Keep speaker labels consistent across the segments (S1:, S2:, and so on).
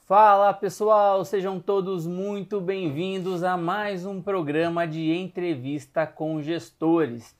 S1: Fala pessoal, sejam todos muito bem-vindos a mais um programa de entrevista com gestores.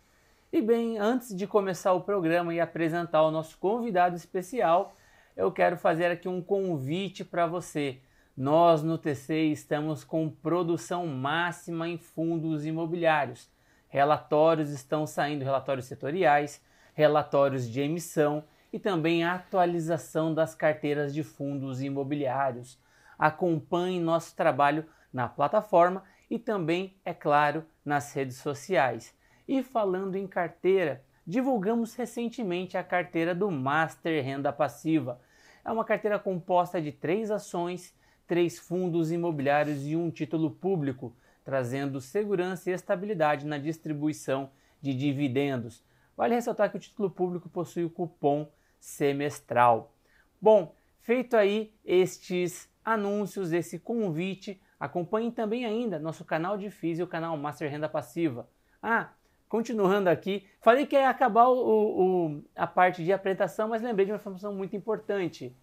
S1: E bem, antes de começar o programa e apresentar o nosso convidado especial, eu quero fazer aqui um convite para você. Nós no TC estamos com produção máxima em fundos imobiliários. Relatórios estão saindo, relatórios setoriais, relatórios de emissão e também a atualização das carteiras de fundos imobiliários. Acompanhe nosso trabalho na plataforma e também, é claro, nas redes sociais. E falando em carteira, divulgamos recentemente a carteira do Master Renda Passiva. É uma carteira composta de 3 ações, 3 fundos imobiliários e um título público, trazendo segurança e estabilidade na distribuição de dividendos. Vale ressaltar que o título público possui o cupom semestral. Bom, feito aí estes anúncios, esse convite, acompanhem também ainda nosso canal de FIIs e o canal Master Renda Passiva. Continuando aqui, falei que ia acabar a parte de apresentação, mas lembrei de uma informação muito importante.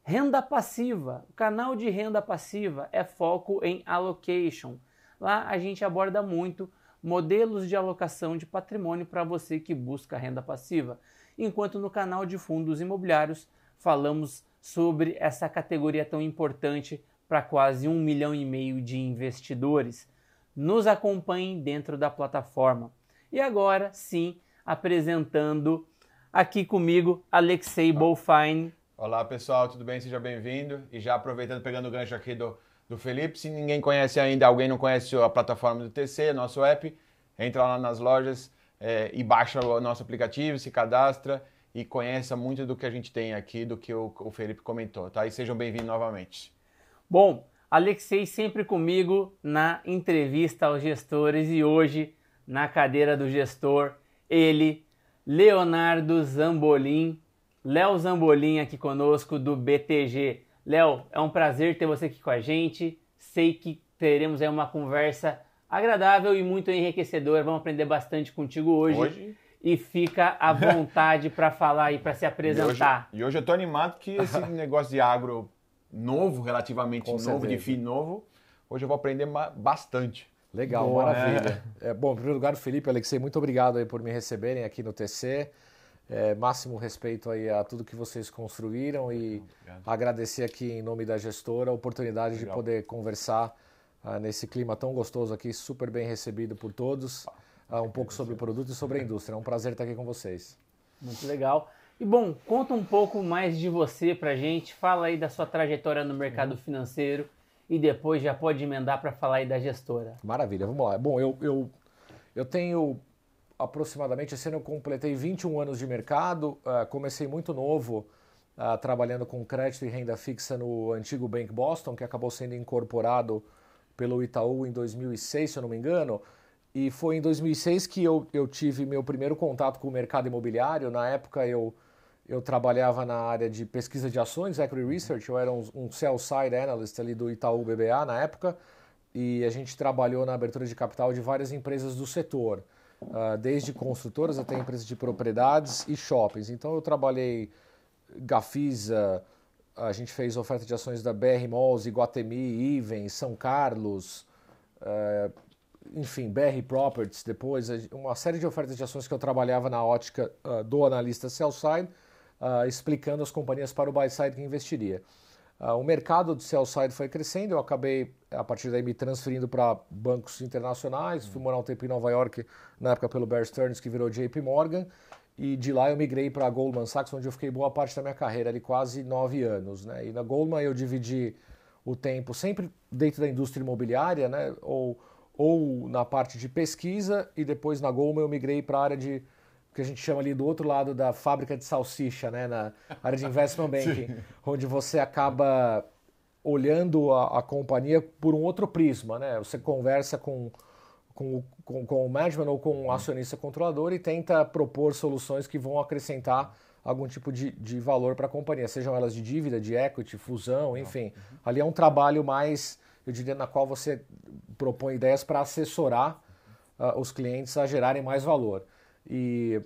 S1: Renda passiva, o canal de renda passiva é foco em allocation. Lá a gente aborda muito modelos de alocação de patrimônio para você que busca renda passiva. Enquanto no canal de fundos imobiliários falamos sobre essa categoria tão importante para quase 1,5 milhão de investidores. Nos acompanhem dentro da plataforma. E agora sim, apresentando aqui comigo Alexei Bolfine.
S2: Olá pessoal, tudo bem? Seja bem-vindo. E já aproveitando, pegando o gancho aqui do Felipe, se ninguém conhece ainda, alguém não conhece a plataforma do TC, nosso app, entra lá nas lojas e baixa o nosso aplicativo, se cadastra e conheça muito do que a gente tem aqui, do que o Felipe comentou, tá? E sejam bem-vindos novamente.
S1: Bom, Alexei sempre comigo na entrevista aos gestores e hoje na cadeira do gestor, ele, Leonardo Zambolin. Léo Zambolin aqui conosco do BTG. Léo, é um prazer ter você aqui com a gente. Sei que teremos aí uma conversa agradável e muito enriquecedora. Vamos aprender bastante contigo hoje. E fica à vontade para falar e para se apresentar.
S2: E hoje eu estou animado que esse negócio de agro novo, relativamente novo, de FII novo, hoje eu vou aprender bastante.
S3: Legal, boa, maravilha. Bom, em primeiro lugar, Felipe e Alexei, muito obrigado aí por me receberem aqui no TC. Máximo respeito aí a tudo que vocês construíram e agradecer aqui em nome da gestora a oportunidade de poder conversar nesse clima tão gostoso aqui, super bem recebido por todos, um pouco sobre o produto e sobre a indústria. É um prazer estar aqui com vocês.
S1: Muito legal. E bom, conta um pouco mais de você pra gente, fala aí da sua trajetória no mercado financeiro e depois já pode emendar para falar aí da gestora.
S3: Maravilha, vamos lá. Bom, eu tenho aproximadamente, esse ano eu completei 21 anos de mercado, comecei muito novo trabalhando com crédito e renda fixa no antigo Bank Boston, que acabou sendo incorporado pelo Itaú em 2006, se eu não me engano, e foi em 2006 que eu tive meu primeiro contato com o mercado imobiliário. Na época eu trabalhava na área de pesquisa de ações, Equity Research, eu era um sell-side analyst ali do Itaú BBA na época, e a gente trabalhou na abertura de capital de várias empresas do setor, desde construtoras até empresas de propriedades e shoppings. Então eu trabalhei Gafisa, a gente fez oferta de ações da BR Malls, Iguatemi, Even, São Carlos, enfim, BR Properties, depois uma série de ofertas de ações que eu trabalhava na ótica do analista sell-side, explicando as companhias para o buy-side que investiria. O mercado de sell-side foi crescendo, eu acabei, a partir daí, me transferindo para bancos internacionais, fui morar um tempo em Nova York, na época pelo Bear Stearns, que virou JP Morgan, e de lá eu migrei para a Goldman Sachs, onde eu fiquei boa parte da minha carreira, ali quase 9 anos. Né? E na Goldman eu dividi o tempo sempre dentro da indústria imobiliária, né? ou na parte de pesquisa, e depois na Goldman eu migrei para a área de que a gente chama ali do outro lado da fábrica de salsicha, né, na área de investment banking, onde você acaba olhando a companhia por um outro prisma, né? Você conversa com o management ou com o acionista controlador e tenta propor soluções que vão acrescentar algum tipo de valor para a companhia, sejam elas de dívida, de equity, fusão, enfim. Ali é um trabalho mais, eu diria, na qual você propõe ideias para assessorar os clientes a gerarem mais valor. E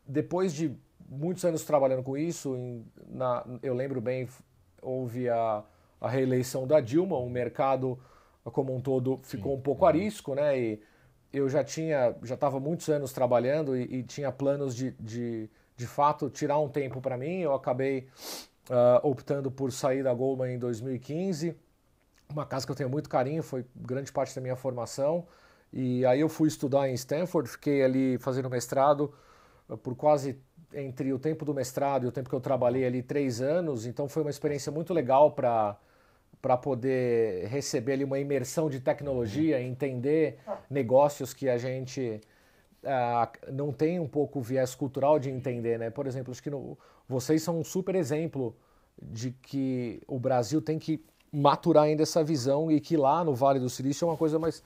S3: depois de muitos anos trabalhando com isso, eu lembro bem, houve a reeleição da Dilma, o mercado como um todo ficou um pouco arisco, né? E eu já estava muitos anos trabalhando e tinha planos de fato tirar um tempo para mim. Eu acabei optando por sair da Goldman em 2015, uma casa que eu tenho muito carinho, foi grande parte da minha formação. E aí eu fui estudar em Stanford, fiquei ali fazendo mestrado por quase entre o tempo do mestrado e o tempo que eu trabalhei ali 3 anos. Então foi uma experiência muito legal para poder receber ali uma imersão de tecnologia, entender negócios que a gente não tem um pouco o viés cultural de entender, né? Por exemplo, acho que vocês são um super exemplo de que o Brasil tem que maturar ainda essa visão e que lá no Vale do Silício é uma coisa mais...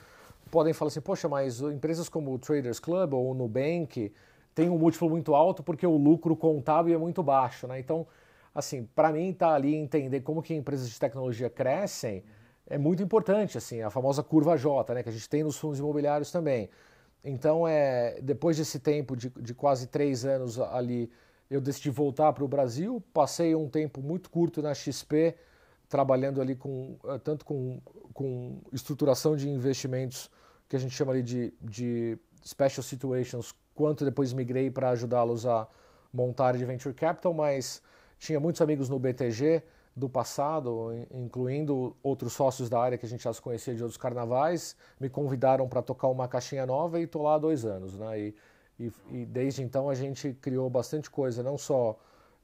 S3: Podem falar assim, poxa, mas empresas como o Traders Club ou o Nubank têm um múltiplo muito alto porque o lucro contábil é muito baixo, né? Então, assim, para mim tá ali entender como que empresas de tecnologia crescem é muito importante, assim, a famosa curva J, né, que a gente tem nos fundos imobiliários também. Então, depois desse tempo de quase 3 anos ali, eu decidi voltar para o Brasil, passei um tempo muito curto na XP, trabalhando ali tanto com estruturação de investimentos, que a gente chama ali de special situations, quanto depois migrei para ajudá-los a montar de venture capital, mas tinha muitos amigos no BTG do passado, incluindo outros sócios da área que a gente já se conhecia de outros carnavais, me convidaram para tocar uma caixinha nova e estou lá há 2 anos, né? E desde então a gente criou bastante coisa, não só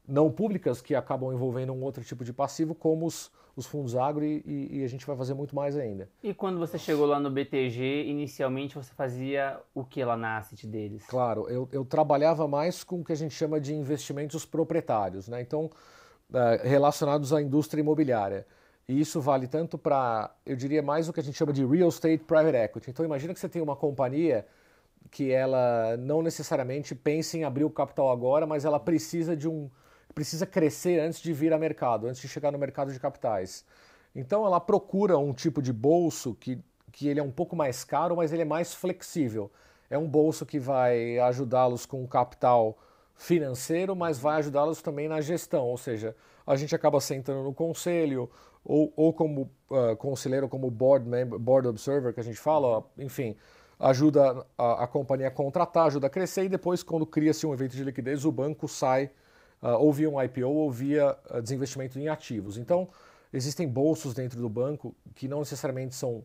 S3: não públicas que acabam envolvendo um outro tipo de passivo, como os fundos agro e a gente vai fazer muito mais ainda.
S1: E quando você chegou lá no BTG, inicialmente você fazia o que lá na asset deles?
S3: Claro, eu trabalhava mais com o que a gente chama de investimentos proprietários, né? Então, relacionados à indústria imobiliária. E isso vale tanto para, eu diria, mais o que a gente chama de real estate private equity. Então, imagina que você tem uma companhia que ela não necessariamente pensa em abrir o capital agora, mas ela precisa crescer antes de vir a mercado, antes de chegar no mercado de capitais. Então ela procura um tipo de bolso que ele é um pouco mais caro, mas ele é mais flexível. É um bolso que vai ajudá-los com capital financeiro, mas vai ajudá-los também na gestão, ou seja, a gente acaba sentando no conselho, ou como conselheiro, como board observer, que a gente fala, enfim, ajuda a companhia a contratar, ajuda a crescer, e depois, quando cria-se um evento de liquidez, o banco sai ou via um IPO ou via desinvestimento em ativos. Então, existem bolsos dentro do banco que não necessariamente são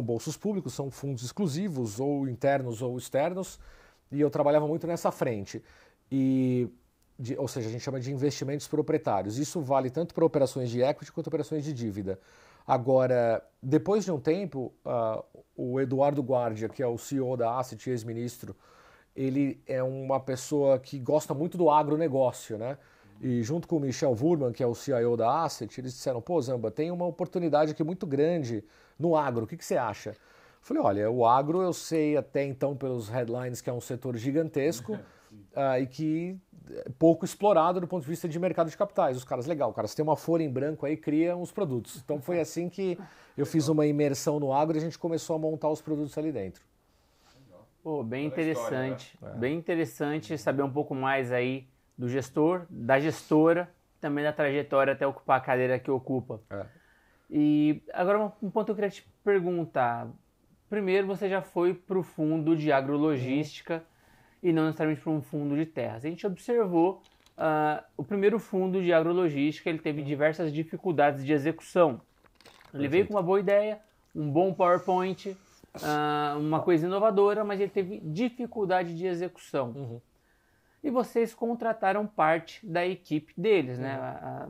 S3: bolsos públicos, são fundos exclusivos, ou internos ou externos, e eu trabalhava muito nessa frente. Ou seja, a gente chama de investimentos proprietários. Isso vale tanto para operações de equity quanto operações de dívida. Agora, depois de um tempo, o Eduardo Guardia, que é o CEO da Asset, ex-ministro, ele é uma pessoa que gosta muito do agronegócio, né? E junto com o Michel Wurman, que é o CIO da Asset, eles disseram, pô, Zamba, tem uma oportunidade aqui muito grande no agro, o que você acha? Eu falei, olha, o agro eu sei até então pelos headlines que é um setor gigantesco e que é pouco explorado do ponto de vista de mercado de capitais. Os caras, legal, cara, você tem uma folha em branco aí, cria uns produtos. Então foi assim que eu fiz uma imersão no agro e a gente começou a montar os produtos ali dentro.
S1: Pô, bem interessante, bem interessante saber um pouco mais aí do gestor, da gestora, também da trajetória até ocupar a cadeira que ocupa. E agora um ponto que eu queria te perguntar. Primeiro, você já foi para o fundo de agrologística e não necessariamente para um fundo de terras. A gente observou o primeiro fundo de agrologística, ele teve diversas dificuldades de execução. Ele veio com uma boa ideia, um bom PowerPoint, uma coisa inovadora, mas ele teve dificuldade de execução. E vocês contrataram parte da equipe deles, né?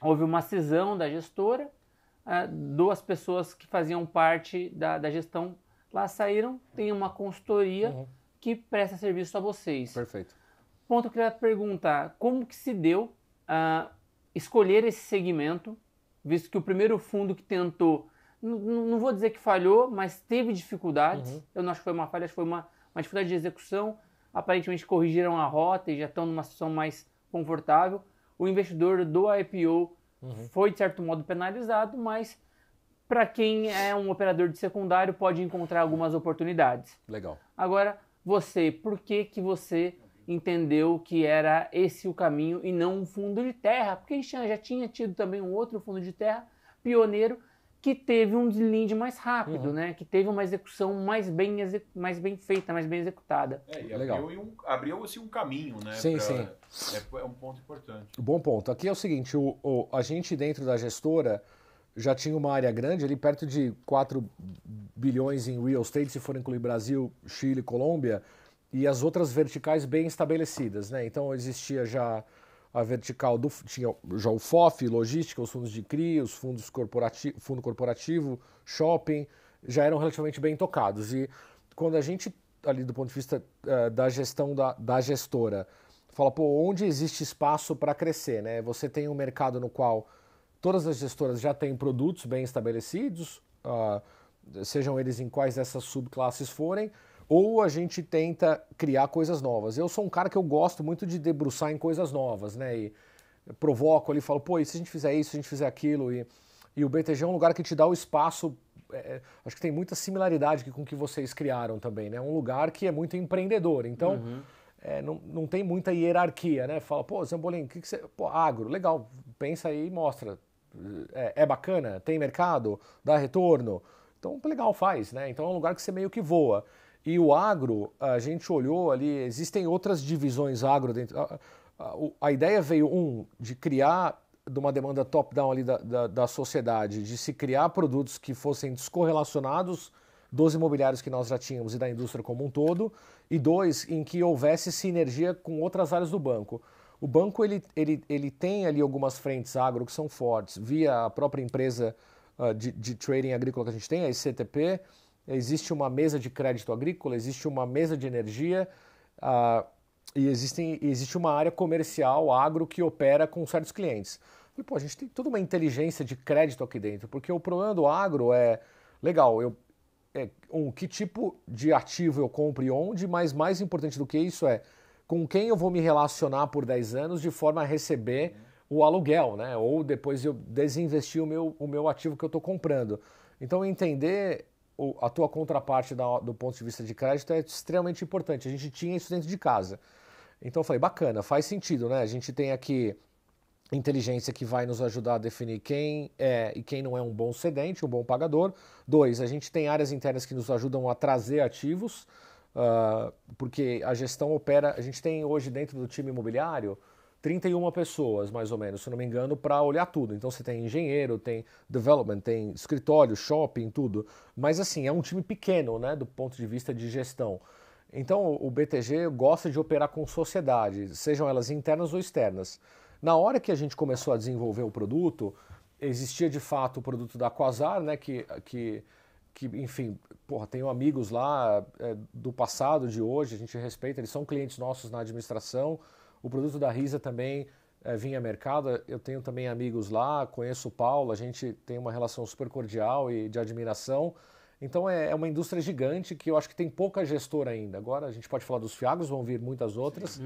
S1: Houve uma cisão da gestora, 2 pessoas que faziam parte da gestão lá saíram, tem uma consultoria que presta serviço a vocês.
S3: Perfeito.
S1: Ponto que eu queria perguntar, como que se deu escolher esse segmento, visto que o primeiro fundo que tentou, não vou dizer que falhou, mas teve dificuldades, eu não acho que foi uma falha, acho que foi uma dificuldade de execução, aparentemente corrigiram a rota e já estão numa situação mais confortável. O investidor do IPO foi, de certo modo, penalizado, mas para quem é um operador de secundário pode encontrar algumas oportunidades.
S3: Legal.
S1: Agora, por que você entendeu que era esse o caminho e não um fundo de terra? Porque a gente já tinha tido também um outro fundo de terra pioneiro que teve um deslinde mais rápido, né? Que teve uma execução mais bem feita, mais bem executada.
S2: E abriu assim, um caminho, né?
S3: Sim.
S2: É um ponto importante.
S3: Bom ponto. Aqui é o seguinte, a gente dentro da gestora já tinha uma área grande, ali perto de 4 bilhões em real estate, se for incluir Brasil, Chile, Colômbia, e as outras verticais bem estabelecidas, né? Então existia já a vertical tinha já o FOF, logística, os fundos de CRI, os fundos fundo corporativo, shopping, já eram relativamente bem tocados. E quando a gente, ali do ponto de vista da gestão da gestora, fala, onde existe espaço para crescer, né? Você tem um mercado no qual todas as gestoras já têm produtos bem estabelecidos, sejam eles em quais dessas subclasses forem, ou a gente tenta criar coisas novas. Eu sou um cara que eu gosto muito de debruçar em coisas novas, né? E provoco ali, falo, e se a gente fizer isso, se a gente fizer aquilo? E o BTG é um lugar que te dá o espaço, acho que tem muita similaridade com o que vocês criaram também, né? Um lugar que é muito empreendedor, então não tem muita hierarquia, né? Fala, Zambolin, o que você... agro, legal, pensa aí e mostra. É bacana? Tem mercado? Dá retorno? Então, legal, faz, né? Então é um lugar que você meio que voa. E o agro, a gente olhou ali, existem outras divisões agro dentro. A ideia veio, de criar, de uma demanda top-down ali da sociedade, de se criar produtos que fossem descorrelacionados dos imobiliários que nós já tínhamos e da indústria como um todo, e 2, em que houvesse sinergia com outras áreas do banco. O banco ele tem ali algumas frentes agro que são fortes, via a própria empresa de trading agrícola que a gente tem, a ICTP, existe uma mesa de crédito agrícola, existe uma mesa de energia e existe uma área comercial agro que opera com certos clientes. A gente tem toda uma inteligência de crédito aqui dentro, porque o problema do agro é, legal, que tipo de ativo eu compro e onde, mas mais importante do que isso é com quem eu vou me relacionar por 10 anos de forma a receber o aluguel, né? Ou depois eu desinvestir o meu ativo que eu estou comprando. Então entender a tua contraparte do ponto de vista de crédito é extremamente importante. A gente tinha isso dentro de casa. Então eu falei, bacana, faz sentido, né? A gente tem aqui inteligência que vai nos ajudar a definir quem é e quem não é um bom cedente, um bom pagador. 2, a gente tem áreas internas que nos ajudam a trazer ativos, porque a gestão opera... A gente tem hoje dentro do time imobiliário 31 pessoas, mais ou menos, se não me engano, para olhar tudo. Então você tem engenheiro, tem development, tem escritório, shopping, tudo. Mas assim, é um time pequeno, né, do ponto de vista de gestão. Então o BTG gosta de operar com sociedade, sejam elas internas ou externas. Na hora que a gente começou a desenvolver o produto, existia de fato o produto da Quasar, né, que enfim, tenho amigos lá do passado, de hoje, a gente respeita, eles são clientes nossos na administração. O produto da Risa também vinha a mercado, eu tenho também amigos lá, conheço o Paulo, a gente tem uma relação super cordial e de admiração. Então é uma indústria gigante que eu acho que tem pouca gestora ainda. Agora a gente pode falar dos fiagros, vão vir muitas outras,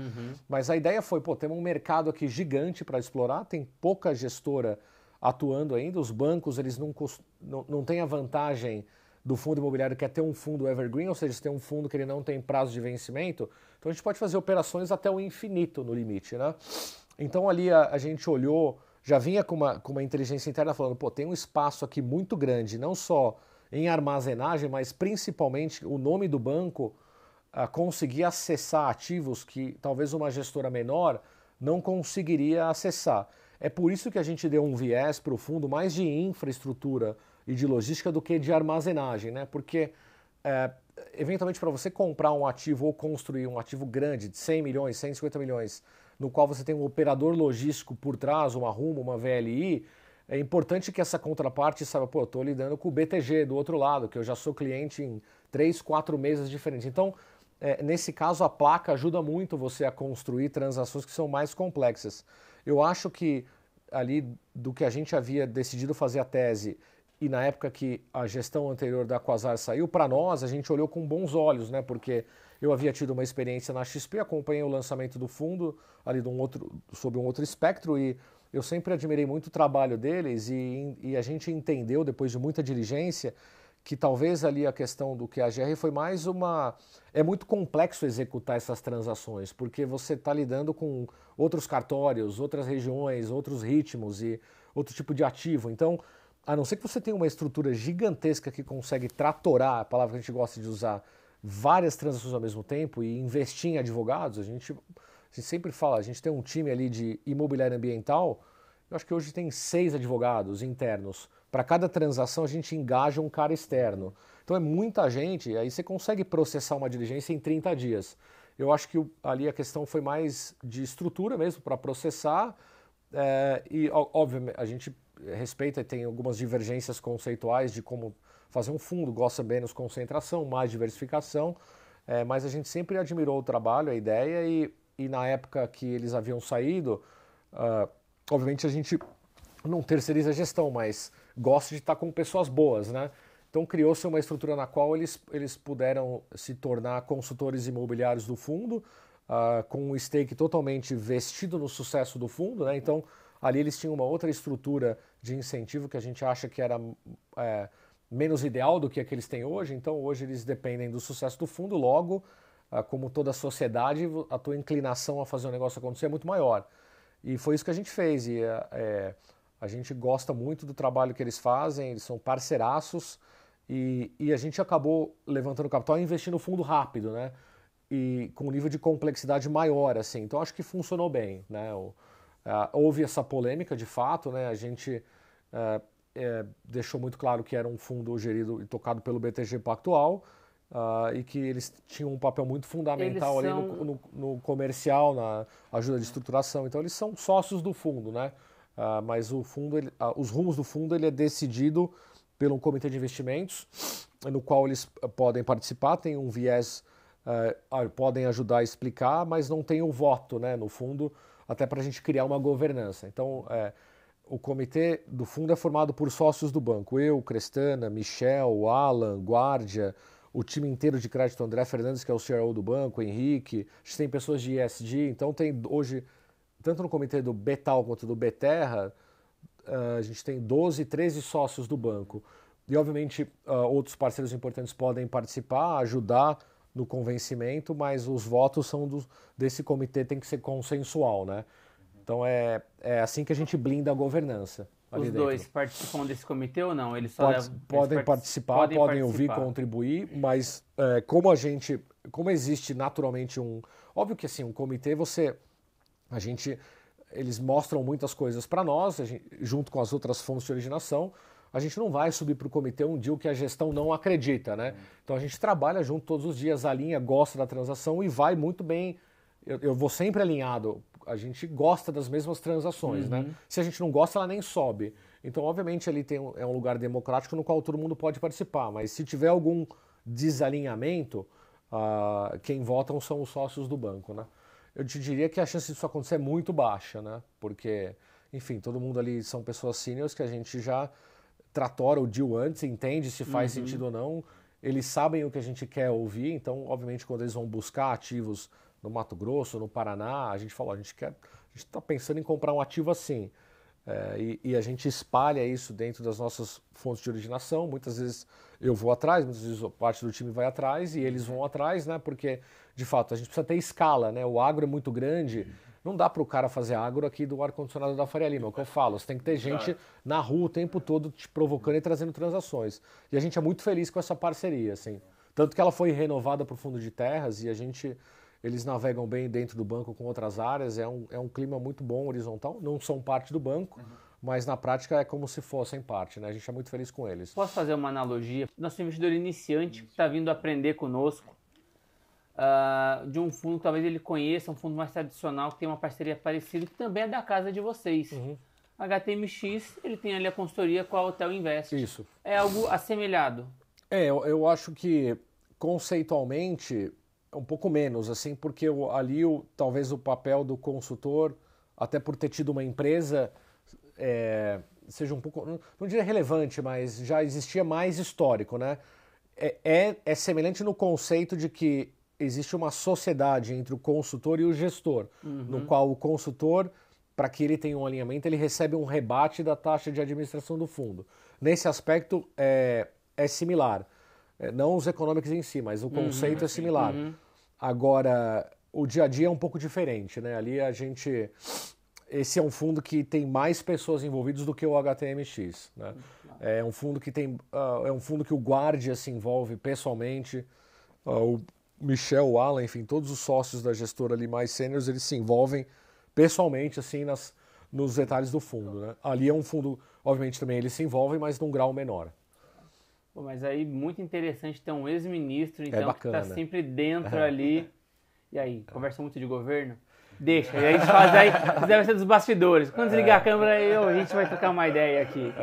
S3: mas a ideia foi, temos um mercado aqui gigante para explorar, tem pouca gestora atuando ainda, os bancos eles não têm a vantagem do fundo imobiliário que é ter um fundo evergreen, ou seja, ter um fundo que ele não tem prazo de vencimento, então a gente pode fazer operações até o infinito no limite, né? Então ali a gente olhou, já vinha com uma inteligência interna falando, tem um espaço aqui muito grande, não só em armazenagem, mas principalmente o nome do banco conseguir acessar ativos que talvez uma gestora menor não conseguiria acessar. É por isso que a gente deu um viés para o fundo mais de infraestrutura e de logística do que de armazenagem, né? Porque eventualmente para você comprar um ativo ou construir um ativo grande de 100 milhões, 150 milhões, no qual você tem um operador logístico por trás, uma Rumo, uma VLI, é importante que essa contraparte saiba, eu estou lidando com o BTG do outro lado, que eu já sou cliente em 3, 4 mesas diferentes. Então, nesse caso, a placa ajuda muito você a construir transações que são mais complexas. Eu acho que ali do que a gente havia decidido fazer a tese e na época que a gestão anterior da Quasar saiu, para nós a gente olhou com bons olhos, né? Porque eu havia tido uma experiência na XP, acompanhei o lançamento do fundo ali sob um outro espectro e eu sempre admirei muito o trabalho deles e a gente entendeu, depois de muita diligência, que talvez ali a questão do QAGR foi mais uma... É muito complexo executar essas transações, porque você está lidando com outros cartórios, outras regiões, outros ritmos e outro tipo de ativo. Então, a não ser que você tenha uma estrutura gigantesca que consegue tratorar, a palavra que a gente gosta de usar, várias transações ao mesmo tempo e investir em advogados, a gente sempre fala, a gente tem um time ali de imobiliário ambiental, eu acho que hoje tem 6 advogados internos. Para cada transação a gente engaja um cara externo. Então é muita gente, aí você consegue processar uma diligência em 30 dias. Eu acho que ali a questão foi mais de estrutura mesmo para processar e, obviamente, a gente respeita e tem algumas divergências conceituais de como fazer um fundo, gosta menos concentração, mais diversificação, mas a gente sempre admirou o trabalho, a ideia e na época que eles haviam saído, obviamente a gente não terceiriza a gestão, mas gosta de estar com pessoas boas, né? Então criou-se uma estrutura na qual eles puderam se tornar consultores imobiliários do fundo, com um stake totalmente vestido no sucesso do fundo, né? Então ali eles tinham uma outra estrutura de incentivo que a gente acha que era menos ideal do que a que eles têm hoje. Então hoje eles dependem do sucesso do fundo, logo, como toda a sociedade, a tua inclinação a fazer o negócio acontecer é muito maior. E foi isso que a gente fez. E a gente gosta muito do trabalho que eles fazem, eles são parceiraços e a gente acabou levantando capital e investindo no fundo rápido, né? E com um nível de complexidade maior, assim. Então acho que funcionou bem, né? Houve essa polêmica, de fato, né? A gente deixou muito claro que era um fundo gerido e tocado pelo BTG Pactual e que eles tinham um papel muito fundamental ali no comercial, na ajuda de estruturação. Então eles são sócios do fundo, né? Mas o fundo, os rumos do fundo ele é decidido pelo comitê de investimentos, no qual eles podem participar, tem um viés, podem ajudar a explicar, mas não tem o voto, né, no fundo, até para a gente criar uma governança. Então, o comitê do fundo é formado por sócios do banco, eu, Crestana, Michel, Alan, Guardia, o time inteiro de crédito, André Fernandes, que é o CRO do banco, Henrique, a gente tem pessoas de ESG, então tem hoje, tanto no comitê do Betal quanto do Beterra, a gente tem 12, 13 sócios do banco. E, obviamente, outros parceiros importantes podem participar, ajudar no convencimento, mas os votos são desse comitê, tem que ser consensual, né? Então, é assim que a gente blinda a governança.
S1: Os dois participam desse comitê ou não? Eles
S3: podem participar, podem ouvir, contribuir, mas como existe naturalmente óbvio que assim, um comitê eles mostram muitas coisas para nós, junto com as outras fontes de originação, a gente não vai subir para o comitê um deal que a gestão não acredita, né? Então a gente trabalha junto todos os dias, alinha, gosta da transação e vai muito bem. Eu vou sempre alinhado, a gente gosta das mesmas transações, né? Se a gente não gosta, ela nem sobe. Então, obviamente, ali é um lugar democrático no qual todo mundo pode participar, mas se tiver algum desalinhamento, quem votam são os sócios do banco, né? Eu te diria que a chance disso acontecer é muito baixa, né? Porque, enfim, todo mundo ali são pessoas seniors que a gente já tratora o deal antes, entende se faz sentido ou não. Eles sabem o que a gente quer ouvir, então, obviamente, quando eles vão buscar ativos no Mato Grosso, no Paraná, a gente fala, a gente está pensando em comprar um ativo assim. E a gente espalha isso dentro das nossas fontes de originação. Muitas vezes eu vou atrás, muitas vezes parte do time vai atrás e eles vão atrás, né? Porque, de fato, a gente precisa ter escala, né? O agro é muito grande, não dá para o cara fazer agro aqui do ar-condicionado da Faria Lima, é o que eu falo. Você tem que ter gente na rua o tempo todo te provocando e trazendo transações. E a gente é muito feliz com essa parceria, assim. Tanto que ela foi renovada para o Fundo de Terras e eles navegam bem dentro do banco com outras áreas, é um clima muito bom, horizontal, não são parte do banco, mas na prática é como se fossem parte, né? A gente é muito feliz com eles.
S1: Posso fazer uma analogia? Nosso investidor iniciante que está vindo aprender conosco, de um fundo que talvez ele conheça, um fundo mais tradicional, que tem uma parceria parecida, que também é da casa de vocês. HTMX, ele tem ali a consultoria com a Hotel Invest.
S3: Isso.
S1: É algo assemelhado?
S3: Eu acho que conceitualmente um pouco menos, assim, porque ali talvez o papel do consultor, até por ter tido uma empresa, seja um pouco, não diria relevante, mas já existia mais histórico, né? É semelhante no conceito de que existe uma sociedade entre o consultor e o gestor, no qual o consultor, para que ele tenha um alinhamento, ele recebe um rebate da taxa de administração do fundo. Nesse aspecto é similar. Não os econômicos em si, mas o conceito é similar. Agora, o dia a dia é um pouco diferente, né? Ali esse é um fundo que tem mais pessoas envolvidas do que o HTMX, né? É um fundo que tem, é um fundo que o Guardia se envolve pessoalmente, o Michel, o Alan, enfim, todos os sócios da gestora ali mais sêniores, eles se envolvem pessoalmente assim nos detalhes do fundo, né? Ali é um fundo, obviamente também eles se envolvem, mas num grau menor.
S1: Pô, mas aí muito interessante ter um ex-ministro, então,
S3: bacana,
S1: que está sempre dentro
S3: né?
S1: ali. E aí, conversa muito de governo? Deixa, e aí a gente faz aí, isso deve ser dos bastidores. Quando desligar a câmera aí, a gente vai trocar uma ideia aqui.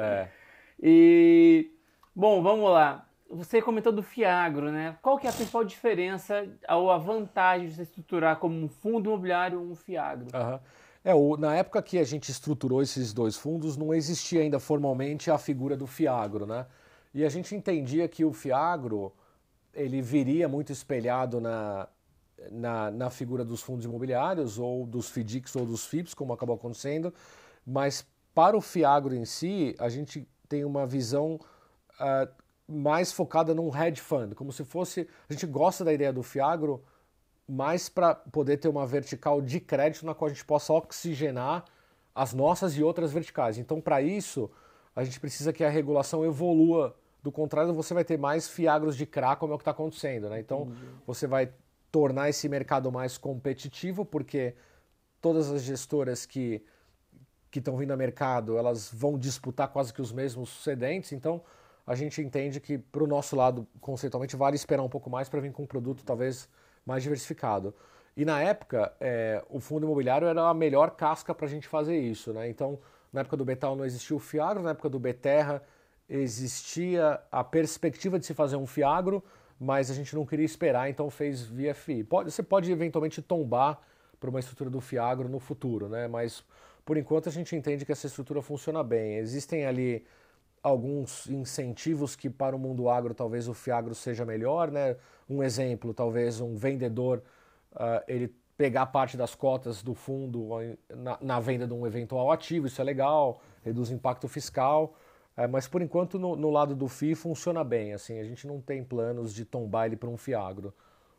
S1: E, bom, vamos lá. Você comentou do Fiagro, né? Qual que é a principal diferença ou a vantagem de você estruturar como um fundo imobiliário um Fiagro?
S3: Na época que a gente estruturou esses dois fundos, não existia ainda formalmente a figura do Fiagro, né? E a gente entendia que o Fiagro, ele viria muito espelhado na figura dos fundos imobiliários, ou dos FDICs ou dos FIPs, como acabou acontecendo, mas para o Fiagro em si, a gente tem uma visão mais focada num hedge fund, como se fosse... A gente gosta da ideia do Fiagro mais para poder ter uma vertical de crédito na qual a gente possa oxigenar as nossas e outras verticais. Então, para isso, a gente precisa que a regulação evolua. Do contrário, você vai ter mais Fiagros de CRA, como é o que está acontecendo, né? Então, você vai tornar esse mercado mais competitivo, porque todas as gestoras que estão vindo ao mercado, elas vão disputar quase que os mesmos cedentes, então a gente entende que, para o nosso lado, conceitualmente, vale esperar um pouco mais para vir com um produto talvez mais diversificado. E na época, o fundo imobiliário era a melhor casca para a gente fazer isso, né? Então, na época do Betal não existia o Fiagro, na época do Beterra existia a perspectiva de se fazer um Fiagro, mas a gente não queria esperar, então fez via FI. Você pode eventualmente tombar para uma estrutura do Fiagro no futuro, né? Mas por enquanto a gente entende que essa estrutura funciona bem. Existem ali alguns incentivos que para o mundo agro talvez o Fiagro seja melhor, né? Um exemplo, talvez um vendedor ele pegar parte das cotas do fundo na venda de um eventual ativo, isso é legal, reduz o impacto fiscal. Mas por enquanto no lado do FI funciona bem, assim, a gente não tem planos de tombar ele para um Fiagro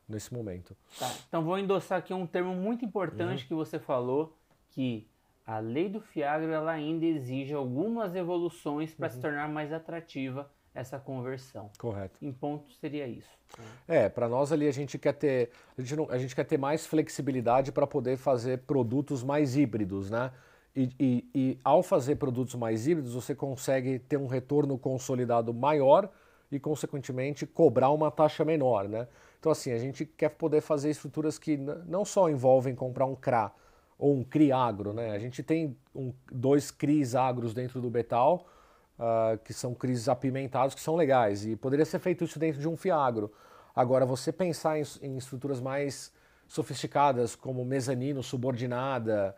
S3: nesse momento.
S1: Tá, então vou endossar aqui um termo muito importante que você falou, que a lei do Fiagro ela ainda exige algumas evoluções para se tornar mais atrativa essa conversão.
S3: Correto.
S1: Em ponto seria isso.
S3: Para nós ali a gente quer ter mais flexibilidade para poder fazer produtos mais híbridos, né? E ao fazer produtos mais híbridos, você consegue ter um retorno consolidado maior e, consequentemente, cobrar uma taxa menor, né? Então, assim, a gente quer poder fazer estruturas que não só envolvem comprar um CRA ou um CRI agro, né? A gente tem dois CRIs agros dentro do Betal, que são CRIs apimentados, que são legais, e poderia ser feito isso dentro de um Fiagro. Agora, você pensar em estruturas mais sofisticadas, como mezanino, subordinada,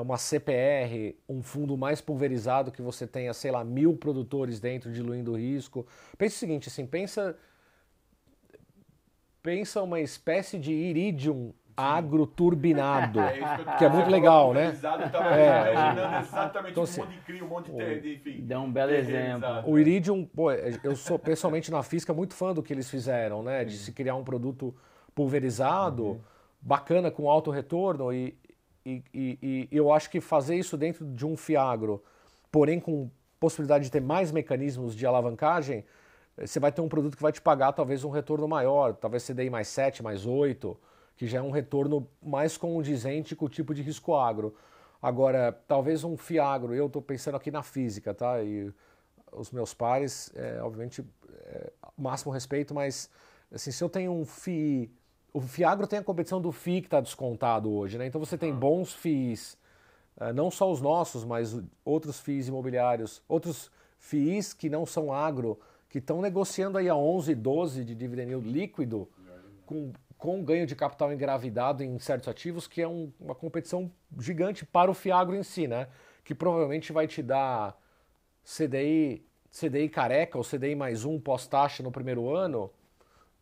S3: uma CPR, um fundo mais pulverizado que você tenha, sei lá, 1000 produtores dentro diluindo o risco. Pensa o seguinte, assim, pensa uma espécie de iridium agroturbinado, que é muito legal, né?
S2: Exatamente,
S3: então,
S2: um monte de CRI, um monte de enfim.
S1: Dá um belo exemplo.
S3: O Iridium, eu sou pessoalmente na física muito fã do que eles fizeram, né? De se criar um produto pulverizado, bacana, com alto retorno, e eu acho que fazer isso dentro de um Fiagro, porém com possibilidade de ter mais mecanismos de alavancagem, você vai ter um produto que vai te pagar talvez um retorno maior, talvez CDI mais 7, mais 8, que já é um retorno mais condizente com o tipo de risco agro. Agora, talvez um Fiagro, eu estou pensando aqui na física, tá? E os meus pares, obviamente, máximo respeito, mas assim, se eu tenho um FII, o Fiagro tem a competição do FII que está descontado hoje, né? Então você tem bons FIIs, não só os nossos, mas outros FIIs imobiliários, outros FIIs que não são agro, que estão negociando aí a 11, 12 de dividend yield líquido, com ganho de capital engravidado em certos ativos, que é uma competição gigante para o Fiagro em si, né? Que provavelmente vai te dar CDI careca ou CDI mais um pós-taxa no primeiro ano.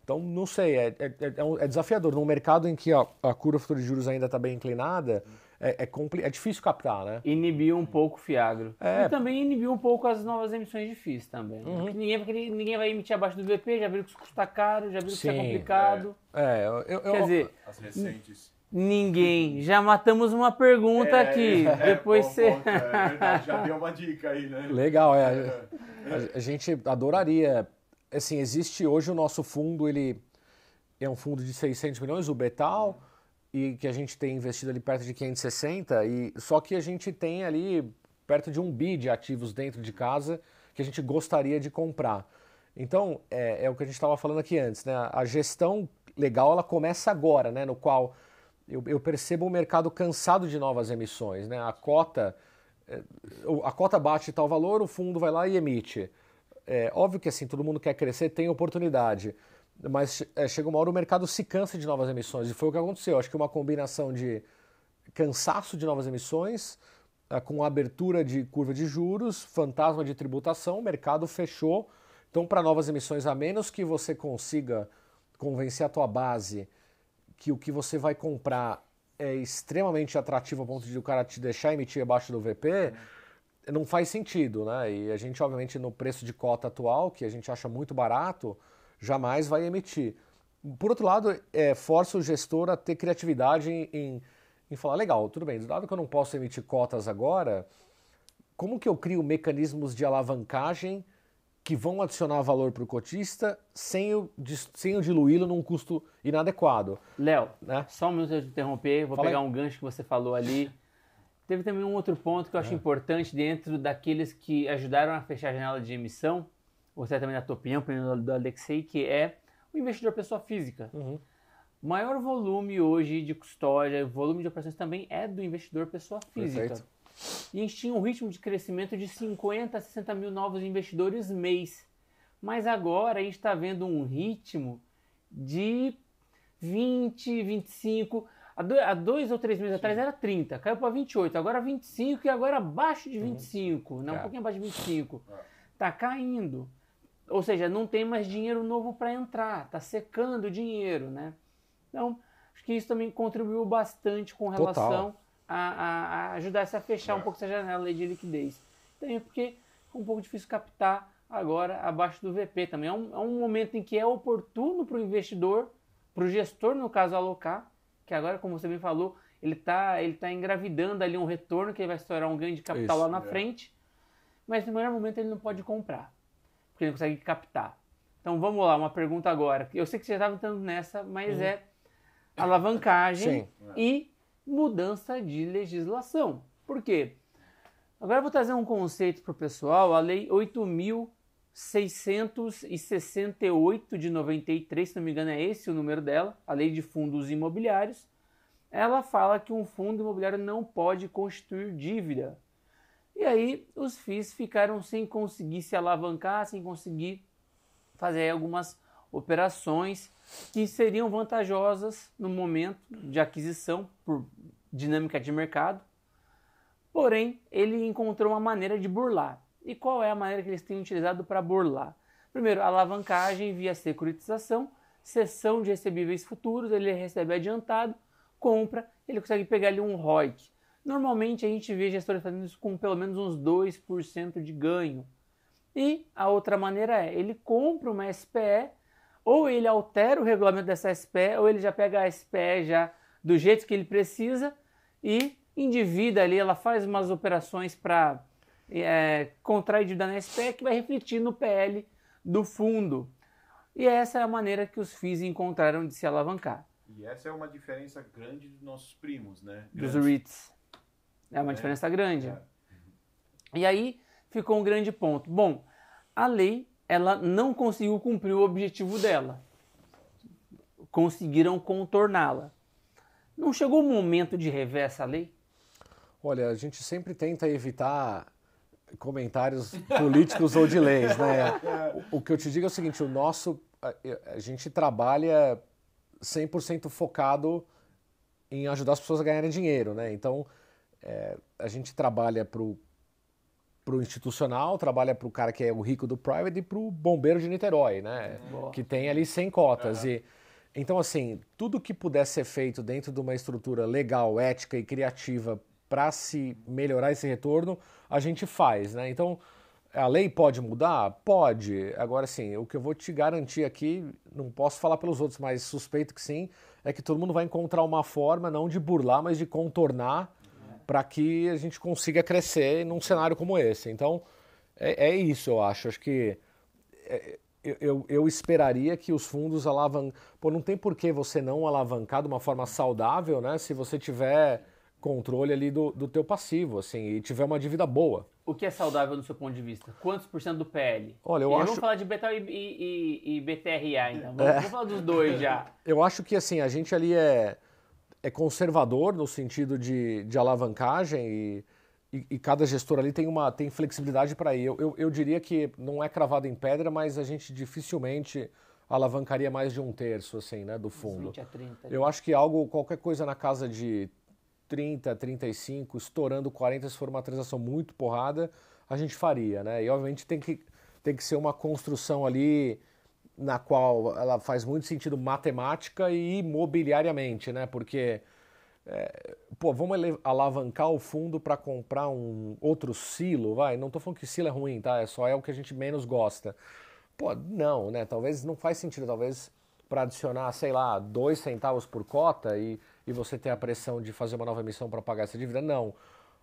S3: Então, não sei, é desafiador. Num mercado em que a curva futura de juros ainda está bem inclinada, é difícil captar, né?
S1: Inibiu um pouco o Fiagro. E também inibiu um pouco as novas emissões de FIIs também. Porque ninguém vai emitir abaixo do VP, já viram que isso custa caro, já viram que isso é complicado.
S3: Quer
S1: dizer,
S2: as recentes.
S1: Ninguém. Já matamos uma pergunta aqui. Depois você...
S2: É verdade, já deu uma dica aí, né?
S3: Legal, a gente adoraria. Assim, existe hoje o nosso fundo, ele é um fundo de 600 milhões, o Betal, e que a gente tem investido ali perto de 560, só que a gente tem ali perto de 1 bi de ativos dentro de casa que a gente gostaria de comprar. Então, é o que a gente estava falando aqui antes, né? A gestão legal, ela começa agora, né? No qual eu percebo o mercado cansado de novas emissões, né? A cota bate tal valor, o fundo vai lá e emite. Óbvio que assim, todo mundo quer crescer, tem oportunidade, mas chega uma hora o mercado se cansa de novas emissões, e foi o que aconteceu. Acho que uma combinação de cansaço de novas emissões, com abertura de curva de juros, fantasma de tributação, o mercado fechou. Então, para novas emissões, a menos que você consiga convencer a tua base que o que você vai comprar é extremamente atrativo a ponto de o cara te deixar emitir abaixo do VP, não faz sentido, né? E a gente, obviamente, no preço de cota atual, que a gente acha muito barato, jamais vai emitir. Por outro lado, força o gestor a ter criatividade em falar, legal, tudo bem, dado que eu não posso emitir cotas agora, como que eu crio mecanismos de alavancagem que vão adicionar valor para o cotista sem eu diluí-lo num custo inadequado?
S1: Léo,
S3: né?
S1: Só um minuto de interromper, vou pegar um gancho que você falou ali. Teve também um outro ponto que eu acho importante dentro daqueles que ajudaram a fechar a janela de emissão, você também da tua opinião, do Alexei, que é o investidor pessoa física. O maior volume hoje de custódia, volume de operações também é do investidor pessoa física.
S3: Perfeito.
S1: E a gente tinha um ritmo de crescimento de 50 a 60 mil novos investidores mês. Mas agora a gente está vendo um ritmo de 20, 25... Há 2 ou 3 meses atrás era 30, caiu para 28, agora 25 e agora abaixo de 25, um pouquinho abaixo de 25. Está caindo. Ou seja, não tem mais dinheiro novo para entrar, está secando o dinheiro, né? Então, acho que isso também contribuiu bastante com relação a ajudar-se a fechar um pouco essa janela de liquidez. Também porque é um pouco difícil captar agora abaixo do VP também. É um momento em que é oportuno para o investidor, para o gestor, no caso, alocar, que agora, como você bem falou, ele tá engravidando ali um retorno, que ele vai estourar um ganho de capital lá na frente, mas no melhor momento ele não pode comprar, porque ele não consegue captar. Então vamos lá, uma pergunta agora. Eu sei que você já estava entrando nessa, mas é alavancagem e mudança de legislação. Por quê? Agora eu vou trazer um conceito para o pessoal, a Lei 8.668 de 93, se não me engano é esse o número dela, a Lei de Fundos Imobiliários. Ela fala que um fundo imobiliário não pode constituir dívida. E aí os FIIs ficaram sem conseguir se alavancar, sem conseguir fazer algumas operações que seriam vantajosas no momento de aquisição por dinâmica de mercado. Porém, ele encontrou uma maneira de burlar. E qual é a maneira que eles têm utilizado para burlar? Primeiro, alavancagem via securitização, cessão de recebíveis futuros, ele recebe adiantado, compra, ele consegue pegar ali um ROIC. Normalmente a gente vê gestores fazendo isso com pelo menos uns 2% de ganho. E a outra maneira é, ele compra uma SPE, ou ele altera o regulamento dessa SPE, ou ele já pega a SPE já do jeito que ele precisa e endivida ali, ela faz umas operações para contrair dívida na SPE que vai refletir no PL do fundo. E essa é a maneira que os FIIs encontraram de se alavancar.
S2: E essa é uma diferença grande dos nossos primos, né?
S1: Dos REITs. É uma diferença grande. E aí ficou um grande ponto. Bom, a lei ela não conseguiu cumprir o objetivo dela. Conseguiram contorná-la. Não chegou o momento de rever essa lei?
S3: Olha, a gente sempre tenta evitar comentários políticos ou de leis, né? O que eu te digo é o seguinte, a gente trabalha 100% focado em ajudar as pessoas a ganharem dinheiro, né? Então, a gente trabalha para o institucional, trabalha para o cara que é o rico do private e para o bombeiro de Niterói, né? Que tem ali 100 cotas. Então, assim, tudo que puder ser feito dentro de uma estrutura legal, ética e criativa para se melhorar esse retorno, a gente faz, né? Então, A lei pode mudar? Pode. Agora, sim, o que eu vou te garantir aqui, não posso falar pelos outros, mas suspeito que sim, é que todo mundo vai encontrar uma forma, não de burlar, mas de contornar para que a gente consiga crescer num cenário como esse. Então, é isso, eu acho. Acho que eu esperaria que os fundos Pô, não tem por que você não alavancar de uma forma saudável, né? Se você tiver controle ali do teu passivo, assim, e tiver uma dívida boa.
S1: O que é saudável do seu ponto de vista? Quantos por cento do PL?
S3: Olha, eu acho...
S1: Vamos falar de BTL e BTRA, então. Vamos falar dos dois já.
S3: Eu acho que, assim, a gente ali é conservador no sentido de alavancagem e cada gestor ali tem flexibilidade para ir. Eu diria que não é cravado em pedra, mas a gente dificilmente alavancaria mais de 1/3, assim, né, do fundo.
S1: 20 a 30.
S3: Eu acho que qualquer coisa na casa de 30, 35, estourando 40, se for uma transação muito porrada, a gente faria, né? E obviamente tem que ser uma construção ali na qual ela faz muito sentido matemática e imobiliariamente, né? Porque, vamos alavancar o fundo para comprar um outro silo, vai? Não estou falando que silo é ruim, tá? É o que a gente menos gosta. Pô, não, né? Talvez não faz sentido, talvez para adicionar, sei lá, 2 centavos por cota e você ter a pressão de fazer uma nova emissão para pagar essa dívida, não.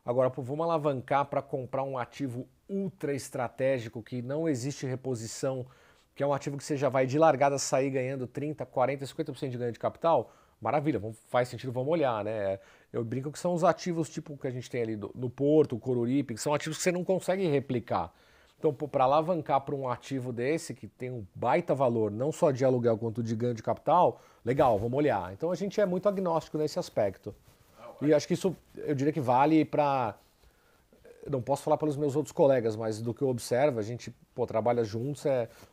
S3: Agora, vamos alavancar para comprar um ativo ultra estratégico que não existe reposição, que é um ativo que você já vai de largada sair ganhando 30, 40, 50% de ganho de capital, maravilha, faz sentido, vamos olhar, né? Eu brinco que são os ativos tipo que a gente tem ali no Porto, o Coruripe, que são ativos que você não consegue replicar. Então, para alavancar para um ativo desse, que tem um baita valor, não só de aluguel quanto de ganho de capital, legal, vamos olhar. Então, a gente é muito agnóstico nesse aspecto. E acho que isso, eu diria que vale para... Não posso falar pelos meus outros colegas, mas do que eu observo, a gente trabalha juntos,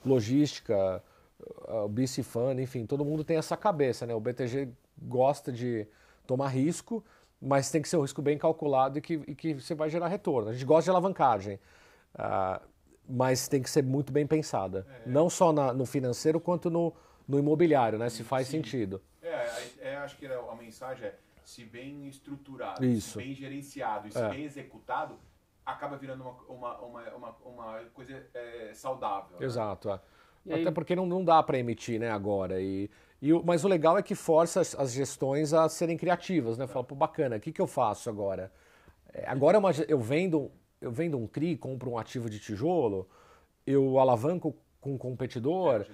S3: logística, o BC Fund, enfim, todo mundo tem essa cabeça, né? O BTG gosta de tomar risco, mas tem que ser um risco bem calculado e que você vai gerar retorno. A gente gosta de alavancagem. Mas tem que ser muito bem pensada. Não só no financeiro, quanto no imobiliário, né? Se faz sentido.
S2: Acho que a mensagem é, se bem estruturado,
S3: Isso.
S2: se bem gerenciado e se bem executado, acaba virando uma coisa saudável.
S3: Exato.
S2: Né?
S3: Até porque não dá para emitir, né, agora. Mas o legal é que força as gestões a serem criativas, né? Fala, pô, bacana, o que eu faço agora? Agora eu vendo um CRI, compro um ativo de tijolo, eu alavanco com um competidor,